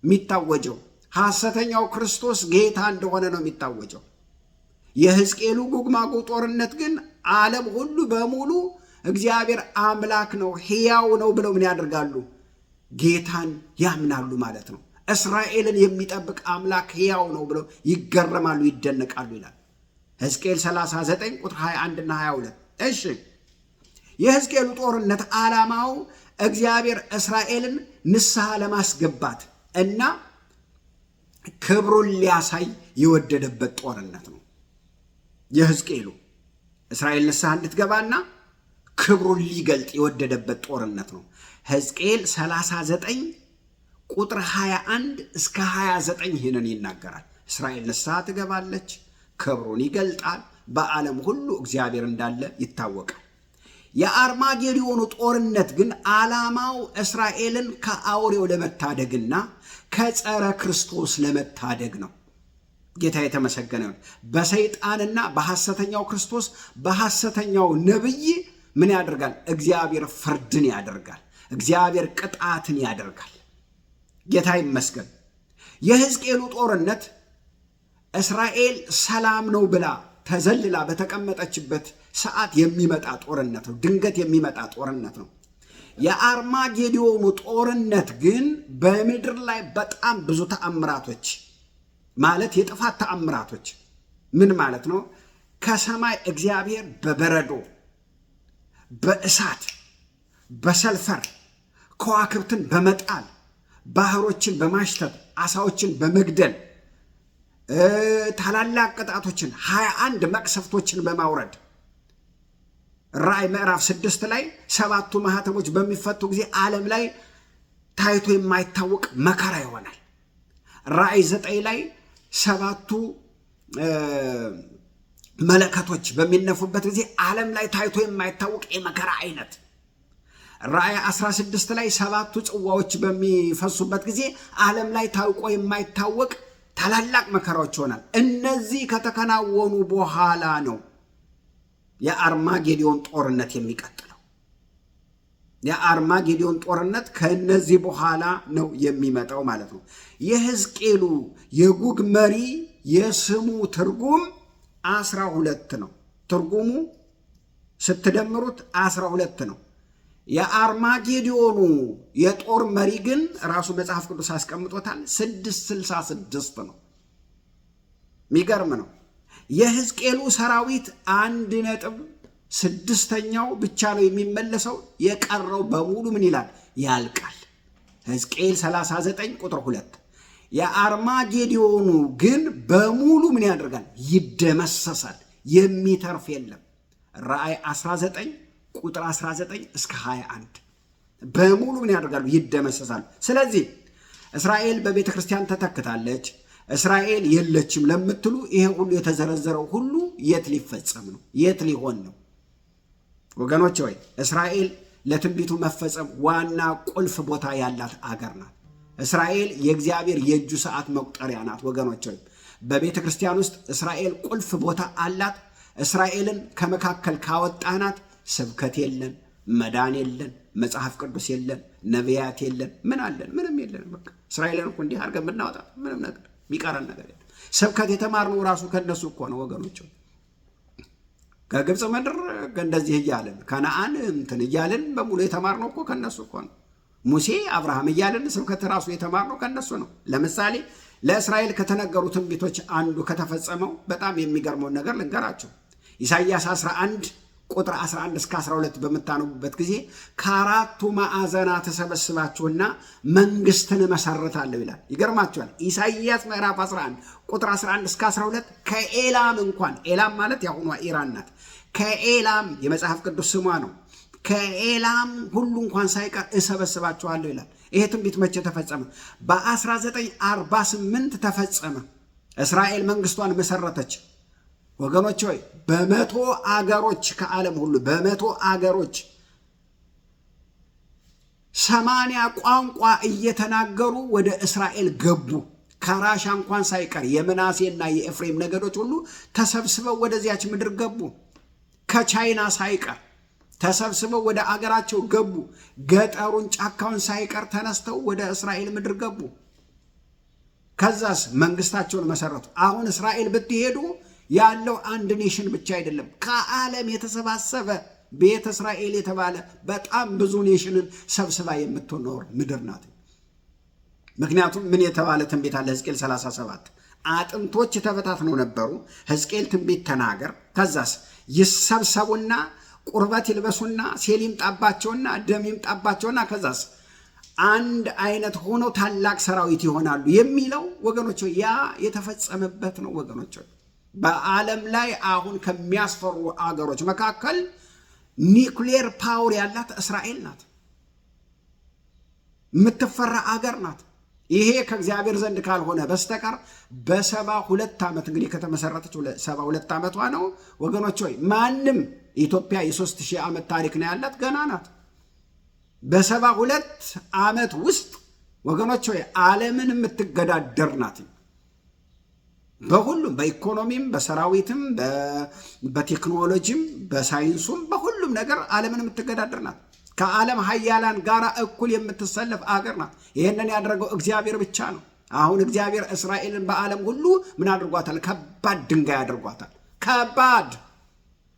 የሚታወጀው፣ ሐሰተኛው ክርስቶስ ጌታ እንደሆነ ነው የሚታወጀው። የሕዝቅኤሉ ጎግ ማጎግ ጦርነት ግን ዓለም ሁሉ በሙሉ እግዚአብሔር አምላክ ነው፣ ሕያው ነው ብለው ምን ያደርጋሉ? ጌታን ያምናሉ ማለት ነው። እስራኤልን የሚጠብቅ አምላክ ሕያው ነው ብለው ይገረማሉ፣ ይደነቃሉ ይላል ሕዝቅኤል 39 ቁጥር 21 እና 22። እሺ የሕዝቅኤሉ ጦርነት ዓላማው እግዚአብሔር እስራኤልን ንስሐ ለማስገባት እና ክብሩን ሊያሳይ የወደደበት ጦርነት ነው። የሕዝቅኤሉ እስራኤል ንስሐ እንድትገባና ክብሩን ሊገልጥ የወደደበት ጦርነት ነው። ሕዝቅኤል 39 ቁጥር 21 እስከ 29 ይህንን ይናገራል። እስራኤል ንስሐ ትገባለች፣ ክብሩን ይገልጣል፣ በዓለም ሁሉ እግዚአብሔር እንዳለ ይታወቃል። የአርማጌዶኑ ጦርነት ግን ዓላማው እስራኤልን ከአውሬው ለመታደግና ከጸረ ክርስቶስ ለመታደግ ነው። ጌታ የተመሰገነ ይሁን። በሰይጣንና በሐሰተኛው ክርስቶስ በሐሰተኛው ነብይ ምን ያደርጋል? እግዚአብሔር ፍርድን ያደርጋል። እግዚአብሔር ቅጣትን ያደርጋል። ጌታ ይመስገን። የሕዝቅኤሉ ጦርነት እስራኤል ሰላም ነው ብላ ተዘልላ በተቀመጠችበት ሰዓት የሚመጣ ጦርነት ነው። ድንገት የሚመጣ ጦርነት ነው። የአርማጌዶኑ ጦርነት ግን በምድር ላይ በጣም ብዙ ተአምራቶች ማለት የጥፋት ተአምራቶች ምን ማለት ነው? ከሰማይ እግዚአብሔር በበረዶ በእሳት በሰልፈር ከዋክብትን በመጣል ባህሮችን በማሽተት አሳዎችን በመግደል ታላላቅ ቅጣቶችን 21 መቅሰፍቶችን በማውረድ ራእይ ምዕራፍ 6 ላይ 7ቱ ማህተሞች በሚፈቱ ጊዜ ዓለም ላይ ታይቶ የማይታወቅ መከራ ይሆናል። ራእይ 9 ላይ 7ቱ መለከቶች በሚነፉበት ጊዜ ዓለም ላይ ታይቶ የማይታወቅ የመከራ አይነት። ራእይ 16 ላይ 7ቱ ጽዋዎች በሚፈሱበት ጊዜ ዓለም ላይ ታውቆ የማይታወቅ ታላላቅ መከራዎች ይሆናል። እነዚህ ከተከናወኑ በኋላ ነው የአርማጌዶን ጦርነት የሚቀጥለው። የአርማጌዶን ጦርነት ከነዚህ በኋላ ነው የሚመጣው ማለት ነው። የሕዝቅኤሉ የጎግ መሪ የስሙ ትርጉም 12 ነው። ትርጉሙ ስትደምሩት 12 ነው። የአርማጌዲዮኑ የጦር መሪ ግን ራሱ መጽሐፍ ቅዱስ አስቀምጦታል 666 ነው። የሚገርም ነው። የሕዝቅኤሉ ሰራዊት 1.6ኛው ብቻ ነው የሚመለሰው። የቀረው በሙሉ ምን ይላል? ያልቃል። ሕዝቅኤል 39 ቁጥር 2። የአርማጌዲዮኑ ግን በሙሉ ምን ያደርጋል? ይደመሰሳል። የሚተርፍ የለም። ራእይ 19 ቁጥር 19 እስከ 21 በሙሉ ምን ያደርጋሉ? ይደመሰሳሉ። ስለዚህ እስራኤል በቤተ ክርስቲያን ተተክታለች፣ እስራኤል የለችም ለምትሉ ይሄ ሁሉ የተዘረዘረው ሁሉ የት ሊፈጸም ነው? የት ሊሆን ነው? ወገኖች ሆይ እስራኤል ለትንቢቱ መፈጸም ዋና ቁልፍ ቦታ ያላት አገር ናት። እስራኤል የእግዚአብሔር የእጁ ሰዓት መቁጠሪያ ናት። ወገኖች ሆይ በቤተ ክርስቲያን ውስጥ እስራኤል ቁልፍ ቦታ አላት። እስራኤልን ከመካከል ካወጣናት ስብከት የለን፣ መዳን የለን፣ መጽሐፍ ቅዱስ የለን፣ ነቢያት የለን፣ ምን አለን? ምንም የለን። በቃ እስራኤልን እኮ እንዲህ አድርገን ብናወጣት ምንም ነገር የሚቀረን ነገር የለም። ስብከት የተማርነው ራሱ ከነሱ እኮ ነው ወገኖች። ከግብፅ ምድር እንደዚህ እያለን ከነአን እንትን እያለን በሙሉ የተማርነው እኮ ከነሱ እኮ ነው። ሙሴ አብርሃም እያለን ስብከት ራሱ የተማርነው ከነሱ ነው። ለምሳሌ ለእስራኤል ከተነገሩ ትንቢቶች አንዱ ከተፈጸመው በጣም የሚገርመውን ነገር ልንገራቸው። ኢሳይያስ 11 ቁጥር 11 እስከ 12 በምታነቡበት ጊዜ ከአራቱ ማዕዘናት ተሰበስባችሁና መንግስትን መሰረታለሁ ይላል። ይገርማችኋል። ኢሳይያስ ምዕራፍ 11 ቁጥር 11 እስከ 12 ከኤላም እንኳን፣ ኤላም ማለት ያሁኗ ኢራን ናት። ከኤላም የመጽሐፍ ቅዱስ ስሟ ነው። ከኤላም ሁሉ እንኳን ሳይቀር እሰበስባችኋለሁ ይላል። ይሄ ትንቢት መቼ ተፈጸመ? በ1948 ተፈጸመ። እስራኤል መንግስቷን መሰረተች። ወገኖች ሆይ በመቶ አገሮች ከዓለም ሁሉ በመቶ አገሮች 80 ቋንቋ እየተናገሩ ወደ እስራኤል ገቡ። ከራሻ እንኳን ሳይቀር የምናሴና የኤፍሬም ነገዶች ሁሉ ተሰብስበው ወደዚያች ምድር ገቡ። ከቻይና ሳይቀር ተሰብስበው ወደ አገራቸው ገቡ። ገጠሩን ጫካውን ሳይቀር ተነስተው ወደ እስራኤል ምድር ገቡ። ከዛስ መንግስታቸውን መሰረቱ። አሁን እስራኤል ብትሄዱ ያለው አንድ ኔሽን ብቻ አይደለም፣ ከዓለም የተሰባሰበ ቤተ እስራኤል የተባለ በጣም ብዙ ኔሽንን ሰብስባ የምትኖር ምድር ናት። ምክንያቱም ምን የተባለ ትንቢት አለ? ሕዝቅኤል 37 አጥንቶች ተበታትነው ነበሩ። ሕዝቅኤል ትንቢት ተናገር። ከዛስ ይሰብሰቡና ቁርበት ይልበሱና ሴል ይምጣባቸውና ደም ይምጣባቸውና ከዛስ አንድ አይነት ሆነው ታላቅ ሰራዊት ይሆናሉ የሚለው ወገኖች ያ የተፈጸመበት ነው። ወገኖች በዓለም ላይ አሁን ከሚያስፈሩ አገሮች መካከል ኒውክሌር ፓወር ያላት እስራኤል ናት። የምትፈራ አገር ናት። ይሄ ከእግዚአብሔር ዘንድ ካልሆነ በስተቀር በ72 ዓመት እንግዲህ ከተመሰረተች 72 ዓመቷ ነው ወገኖች ሆይ ማንም ኢትዮጵያ የ3000 ዓመት ታሪክ ነው ያላት፣ ገና ናት። በ72 ዓመት ውስጥ ወገኖች ሆይ ዓለምን የምትገዳደር ናት። በሁሉም በኢኮኖሚም፣ በሰራዊትም፣ በቴክኖሎጂም፣ በሳይንሱም በሁሉም ነገር ዓለምን የምትገዳደር ናት። ከዓለም ሀያላን ጋር እኩል የምትሰለፍ አገር ናት። ይህንን ያደረገው እግዚአብሔር ብቻ ነው። አሁን እግዚአብሔር እስራኤልን በዓለም ሁሉ ምን አድርጓታል? ከባድ ድንጋይ አድርጓታል። ከባድ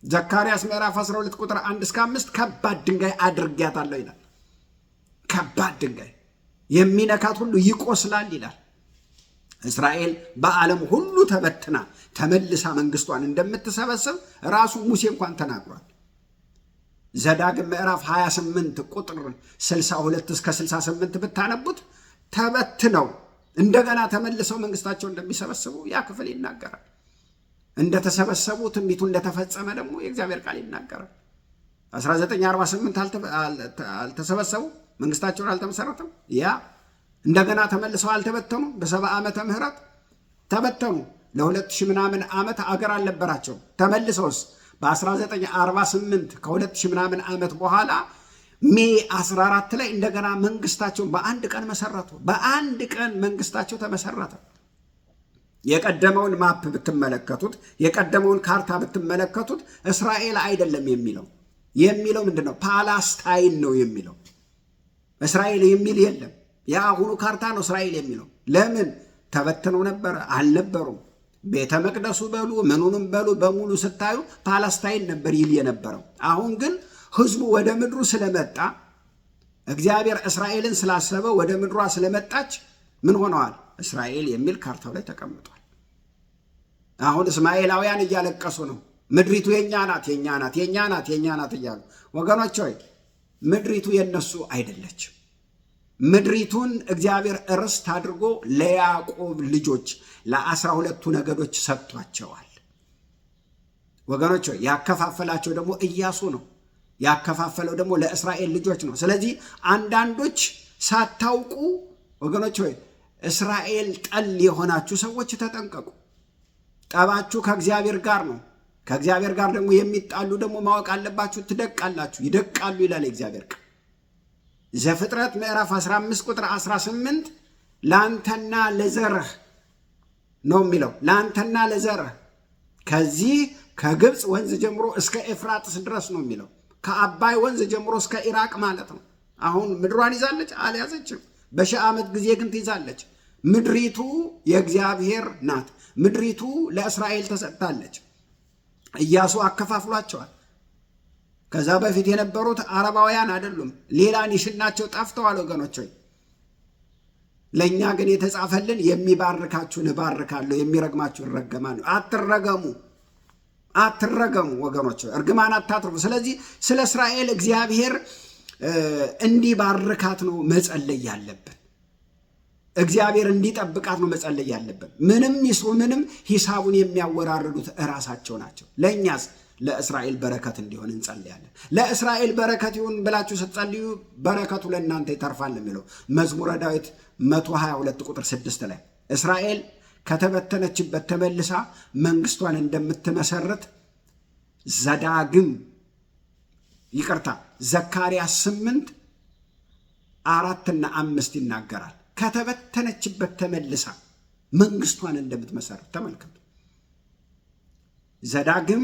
ዘካርያስ ምዕራፍ 12 ቁጥር 1 እስከ 5 ከባድ ድንጋይ አድርጊያታለሁ ይላል። ከባድ ድንጋይ የሚነካት ሁሉ ይቆስላል ይላል። እስራኤል በዓለም ሁሉ ተበትና ተመልሳ መንግስቷን እንደምትሰበስብ ራሱ ሙሴ እንኳን ተናግሯል። ዘዳግም ምዕራፍ 28 ቁጥር 62 እስከ 68 ብታነቡት ተበትነው እንደገና ተመልሰው መንግስታቸው እንደሚሰበስቡ ያ ክፍል ይናገራል። እንደተሰበሰቡ ትንቢቱ እንደተፈጸመ ደግሞ የእግዚአብሔር ቃል ይናገራል። 1948 አልተሰበሰቡ፣ መንግስታቸውን አልተመሰረተም። ያ እንደገና ተመልሰው አልተበተኑ። በ70 ዓመተ ምህረት ተበተኑ። ለ2000 ምናምን ዓመት አገር አልነበራቸው። ተመልሰውስ በ1948 ከ2000 ምናምን ዓመት በኋላ ሜይ 14 ላይ እንደገና መንግስታቸውን በአንድ ቀን መሰረቱ። በአንድ ቀን መንግስታቸው ተመሰረተ። የቀደመውን ማፕ ብትመለከቱት፣ የቀደመውን ካርታ ብትመለከቱት እስራኤል አይደለም የሚለው ምንድን ነው? ፓላስታይን ነው የሚለው። እስራኤል የሚል የለም። የአሁኑ ካርታ ነው እስራኤል የሚለው። ለምን? ተበትነው ነበረ፣ አልነበሩም። ቤተ መቅደሱ በሉ ምኑንም በሉ በሙሉ ስታዩ ፓለስታይን ነበር ይል የነበረው። አሁን ግን ህዝቡ ወደ ምድሩ ስለመጣ እግዚአብሔር እስራኤልን ስላሰበ ወደ ምድሯ ስለመጣች ምን ሆነዋል? እስራኤል የሚል ካርታው ላይ ተቀምጧል። አሁን እስማኤላውያን እያለቀሱ ነው። ምድሪቱ የኛ ናት፣ የኛ ናት፣ የኛ ናት፣ የኛ ናት እያሉ። ወገኖች ሆይ ምድሪቱ የነሱ አይደለችም። ምድሪቱን እግዚአብሔር ርስት አድርጎ ለያዕቆብ ልጆች ለ12ቱ ነገዶች ሰጥቷቸዋል። ወገኖች ሆይ ያከፋፈላቸው ደግሞ ኢያሱ ነው። ያከፋፈለው ደግሞ ለእስራኤል ልጆች ነው። ስለዚህ አንዳንዶች ሳታውቁ ወገኖች ሆይ እስራኤል ጠል የሆናችሁ ሰዎች ተጠንቀቁ። ጠባችሁ ከእግዚአብሔር ጋር ነው። ከእግዚአብሔር ጋር ደግሞ የሚጣሉ ደግሞ ማወቅ አለባችሁ፣ ትደቃላችሁ፣ ይደቃሉ ይላል እግዚአብሔር ቃል። ዘፍጥረት ምዕራፍ 15 ቁጥር 18 ለአንተና ለዘርህ ነው የሚለው። ለአንተና ለዘርህ ከዚህ ከግብፅ ወንዝ ጀምሮ እስከ ኤፍራጥስ ድረስ ነው የሚለው። ከአባይ ወንዝ ጀምሮ እስከ ኢራቅ ማለት ነው። አሁን ምድሯን ይዛለች? አልያዘችም። በሺህ ዓመት ጊዜ ግን ትይዛለች። ምድሪቱ የእግዚአብሔር ናት። ምድሪቱ ለእስራኤል ተሰጥታለች። ኢያሱ አከፋፍሏቸዋል። ከዛ በፊት የነበሩት አረባውያን አይደሉም፣ ሌላ ኒሽናቸው ጠፍተዋል። ወገኖች ሆይ ለእኛ ግን የተጻፈልን የሚባርካችሁን እባርካለሁ፣ የሚረግማችሁን እረገማለሁ። አትረገሙ፣ አትረገሙ ወገኖች፣ እርግማን አታትርፉ። ስለዚህ ስለ እስራኤል እግዚአብሔር እንዲባርካት ነው መጸለይ ያለብን። እግዚአብሔር እንዲጠብቃት ነው መጸለይ ያለብን። ምንም ይስሩ ምንም ሂሳቡን የሚያወራርዱት እራሳቸው ናቸው። ለእኛስ ለእስራኤል በረከት እንዲሆን እንጸልያለን። ለእስራኤል በረከት ይሁን ብላችሁ ስትጸልዩ በረከቱ ለእናንተ ይተርፋል የሚለው መዝሙረ ዳዊት 122 ቁጥር 6 ላይ እስራኤል ከተበተነችበት ተመልሳ መንግስቷን እንደምትመሰርት ዘካርያስ 8 4 እና 5 ይናገራል። ከተበተነችበት ተመልሳ መንግስቷን እንደምትመሰርት ተመልከቱ። ዘዳግም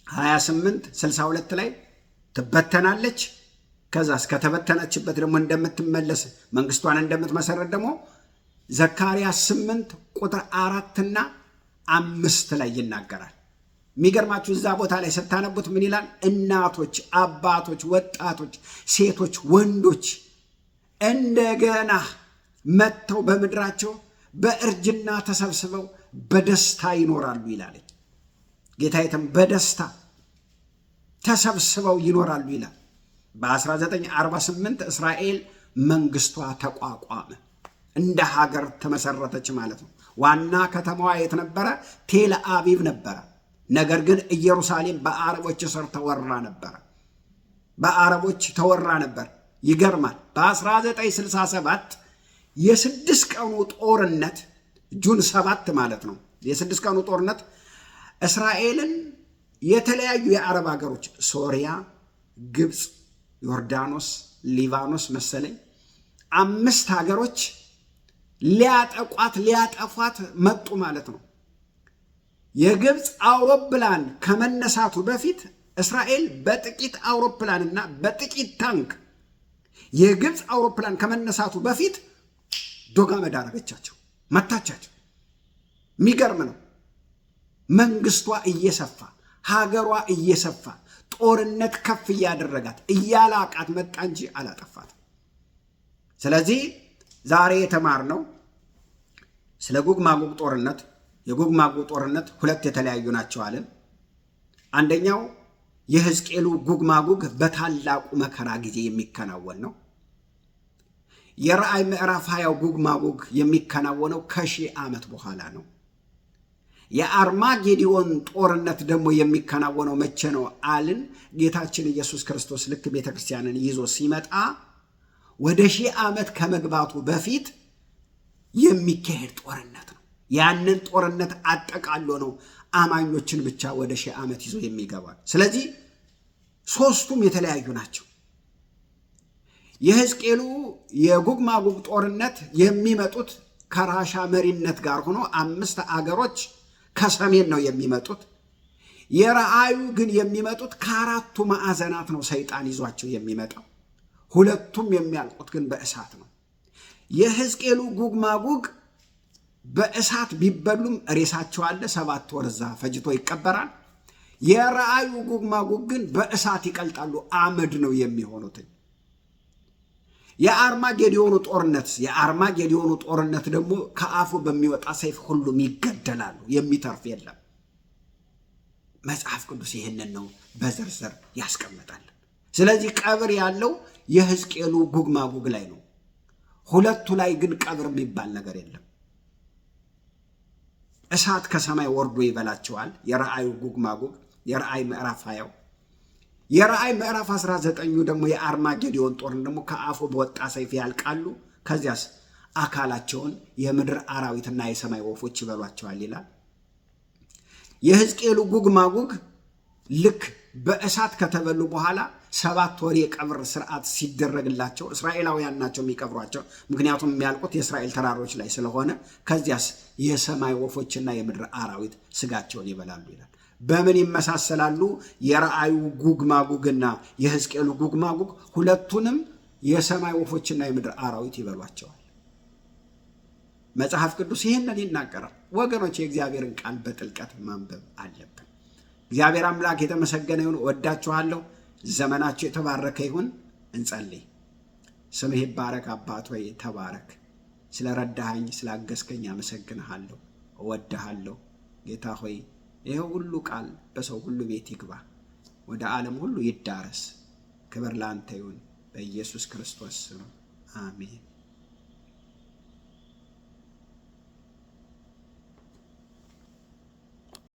28 62 ላይ ትበተናለች። ከዛስ ከተበተነችበት ደግሞ እንደምትመለስ መንግስቷን እንደምትመሰረት ደግሞ ዘካርያስ 8 ቁጥር 4 እና 5 ላይ ይናገራል። የሚገርማችሁ እዛ ቦታ ላይ ስታነቡት ምን ይላል? እናቶች፣ አባቶች፣ ወጣቶች፣ ሴቶች፣ ወንዶች እንደገና መጥተው በምድራቸው በእርጅና ተሰብስበው በደስታ ይኖራሉ ይላል ጌታዬም። በደስታ ተሰብስበው ይኖራሉ ይላል። በ1948 እስራኤል መንግስቷ ተቋቋመ፣ እንደ ሀገር ተመሰረተች ማለት ነው። ዋና ከተማዋ የት ነበረ? ቴል አቪቭ ነበረ። ነገር ግን ኢየሩሳሌም በአረቦች ስር ተወራ ነበረ። በአረቦች ተወራ ነበር። ይገርማል። በ1967 የ6 ቀኑ ጦርነት ጁን 7 ማለት ነው። የ6 ቀኑ ጦርነት እስራኤልን የተለያዩ የአረብ ሀገሮች ሶሪያ፣ ግብፅ፣ ዮርዳኖስ፣ ሊባኖስ መሰለኝ 5 ሀገሮች ሊያጠፏት መጡ ማለት ነው። የግብፅ አውሮፕላን ከመነሳቱ በፊት እስራኤል በጥቂት አውሮፕላንና በጥቂት ታንክ የግብፅ አውሮፕላን ከመነሳቱ በፊት ዶጋመድ አደረገቻቸው፣ መታቻቸው። የሚገርም ነው። መንግስቷ እየሰፋ ሀገሯ እየሰፋ ጦርነት ከፍ እያደረጋት እያላቃት መጣ እንጂ አላጠፋት። ስለዚህ ዛሬ የተማርነው ስለ ጎግ ማጎግ ጦርነት፣ የጎግ ማጎግ ጦርነት 2 የተለያዩ ናቸው አለን። አንደኛው የሕዝቅኤሉ ጎግ ማጎግ በታላቁ መከራ ጊዜ የሚከናወን ነው። የራእይ ምዕራፍ 20 ጎግ ማጎግ የሚከናወነው ከ1000 ዓመት በኋላ ነው። የአርማጌዲዮን ጦርነት ደግሞ የሚከናወነው መቼ ነው አልን? ጌታችን ኢየሱስ ክርስቶስ ልክ ቤተክርስቲያንን ይዞ ሲመጣ ወደ 1000 ዓመት ከመግባቱ በፊት የሚካሄድ ጦርነት ነው። ያንን ጦርነት አጠቃሎ ነው አማኞችን ብቻ ወደ 1000 ዓመት ይዞ የሚገባል። ስለዚህ 3ቱም የተለያዩ ናቸው። የሕዝቅኤሉ የጎግ ማጎግ ጦርነት የሚመጡት ከራሻ መሪነት ጋር ሆኖ 5 አገሮች ከሰሜን ነው የሚመጡት። የራእዩ ግን የሚመጡት ከ4ቱ ማዕዘናት ነው ሰይጣን ይዟቸው የሚመጣው። 2ቱም የሚያልቁት ግን በእሳት ነው። የሕዝቅኤሉ ጎግ ማጎግ በእሳት ቢበሉም ሬሳቸው አለ፣ 7 ወር እዛ ፈጅቶ ይቀበራል። የራእዩ ጎግ ማጎግ ግን በእሳት ይቀልጣሉ፣ አመድ ነው የሚሆኑት። የአርማጌዶኑ ጦርነት ደግሞ ከአፉ በሚወጣ ሰይፍ ሁሉም ይገደላሉ፣ የሚተርፍ የለም። መጽሐፍ ቅዱስ ይህንን ነው በዝርዝር ያስቀምጣል። ስለዚህ ቀብር ያለው የሕዝቅኤሉ ጎግ ማጎግ ላይ ነው። ሁለቱ ላይ ግን ቀብር የሚባል ነገር የለም። እሳት ከሰማይ ወርዶ ይበላቸዋል። የራእዩ ጎግ ማጎግ የራእይ ምዕራፍ 20 የራእይ ምዕራፍ 19 ደግሞ የአርማጌዶን ጦርነት ደግሞ ከአፉ በወጣ ሰይፍ ያልቃሉ። ከዚያስ አካላቸውን የምድር አራዊትና የሰማይ ወፎች ይበሏቸዋል ይላል። የሕዝቅኤሉ ጎግ ማጎግ ልክ በእሳት ከተበሉ በኋላ 7 ወር የቀብር ስርዓት ሲደረግላቸው እስራኤላውያን ናቸው የሚቀብሯቸው፣ ምክንያቱም የሚያልቁት የእስራኤል ተራሮች ላይ ስለሆነ። ከዚያስ የሰማይ ወፎችና የምድር አራዊት ስጋቸውን ይበላሉ ይላል። በምን ይመሳሰላሉ? የራእዩ ጎግ ማጎግና የሕዝቅኤሉ ጎግ ማጎግ ሁለቱንም የሰማይ ወፎችና የምድር አራዊት ይበሏቸዋል። መጽሐፍ ቅዱስ ይህንን ይናገራል። ወገኖች የእግዚአብሔርን ቃል በጥልቀት ማንበብ አለብን። እግዚአብሔር አምላክ የተመሰገነ ይሁን። ወዳችኋለሁ። ዘመናችሁ የተባረከ ይሁን። እንጸልይ። ስምህ ይባረክ። አባት ሆይ ተባረክ። ስለረዳኸኝ ስላገዝከኝ አመሰግንሃለሁ፣ እወድሃለሁ። ጌታ ሆይ ይህ ሁሉ ቃል በሰው ሁሉ ቤት ይግባ፣ ወደ ዓለም ሁሉ ይዳረስ። ክብር ለአንተ ይሁን፣ በኢየሱስ ክርስቶስ ስም አሜን።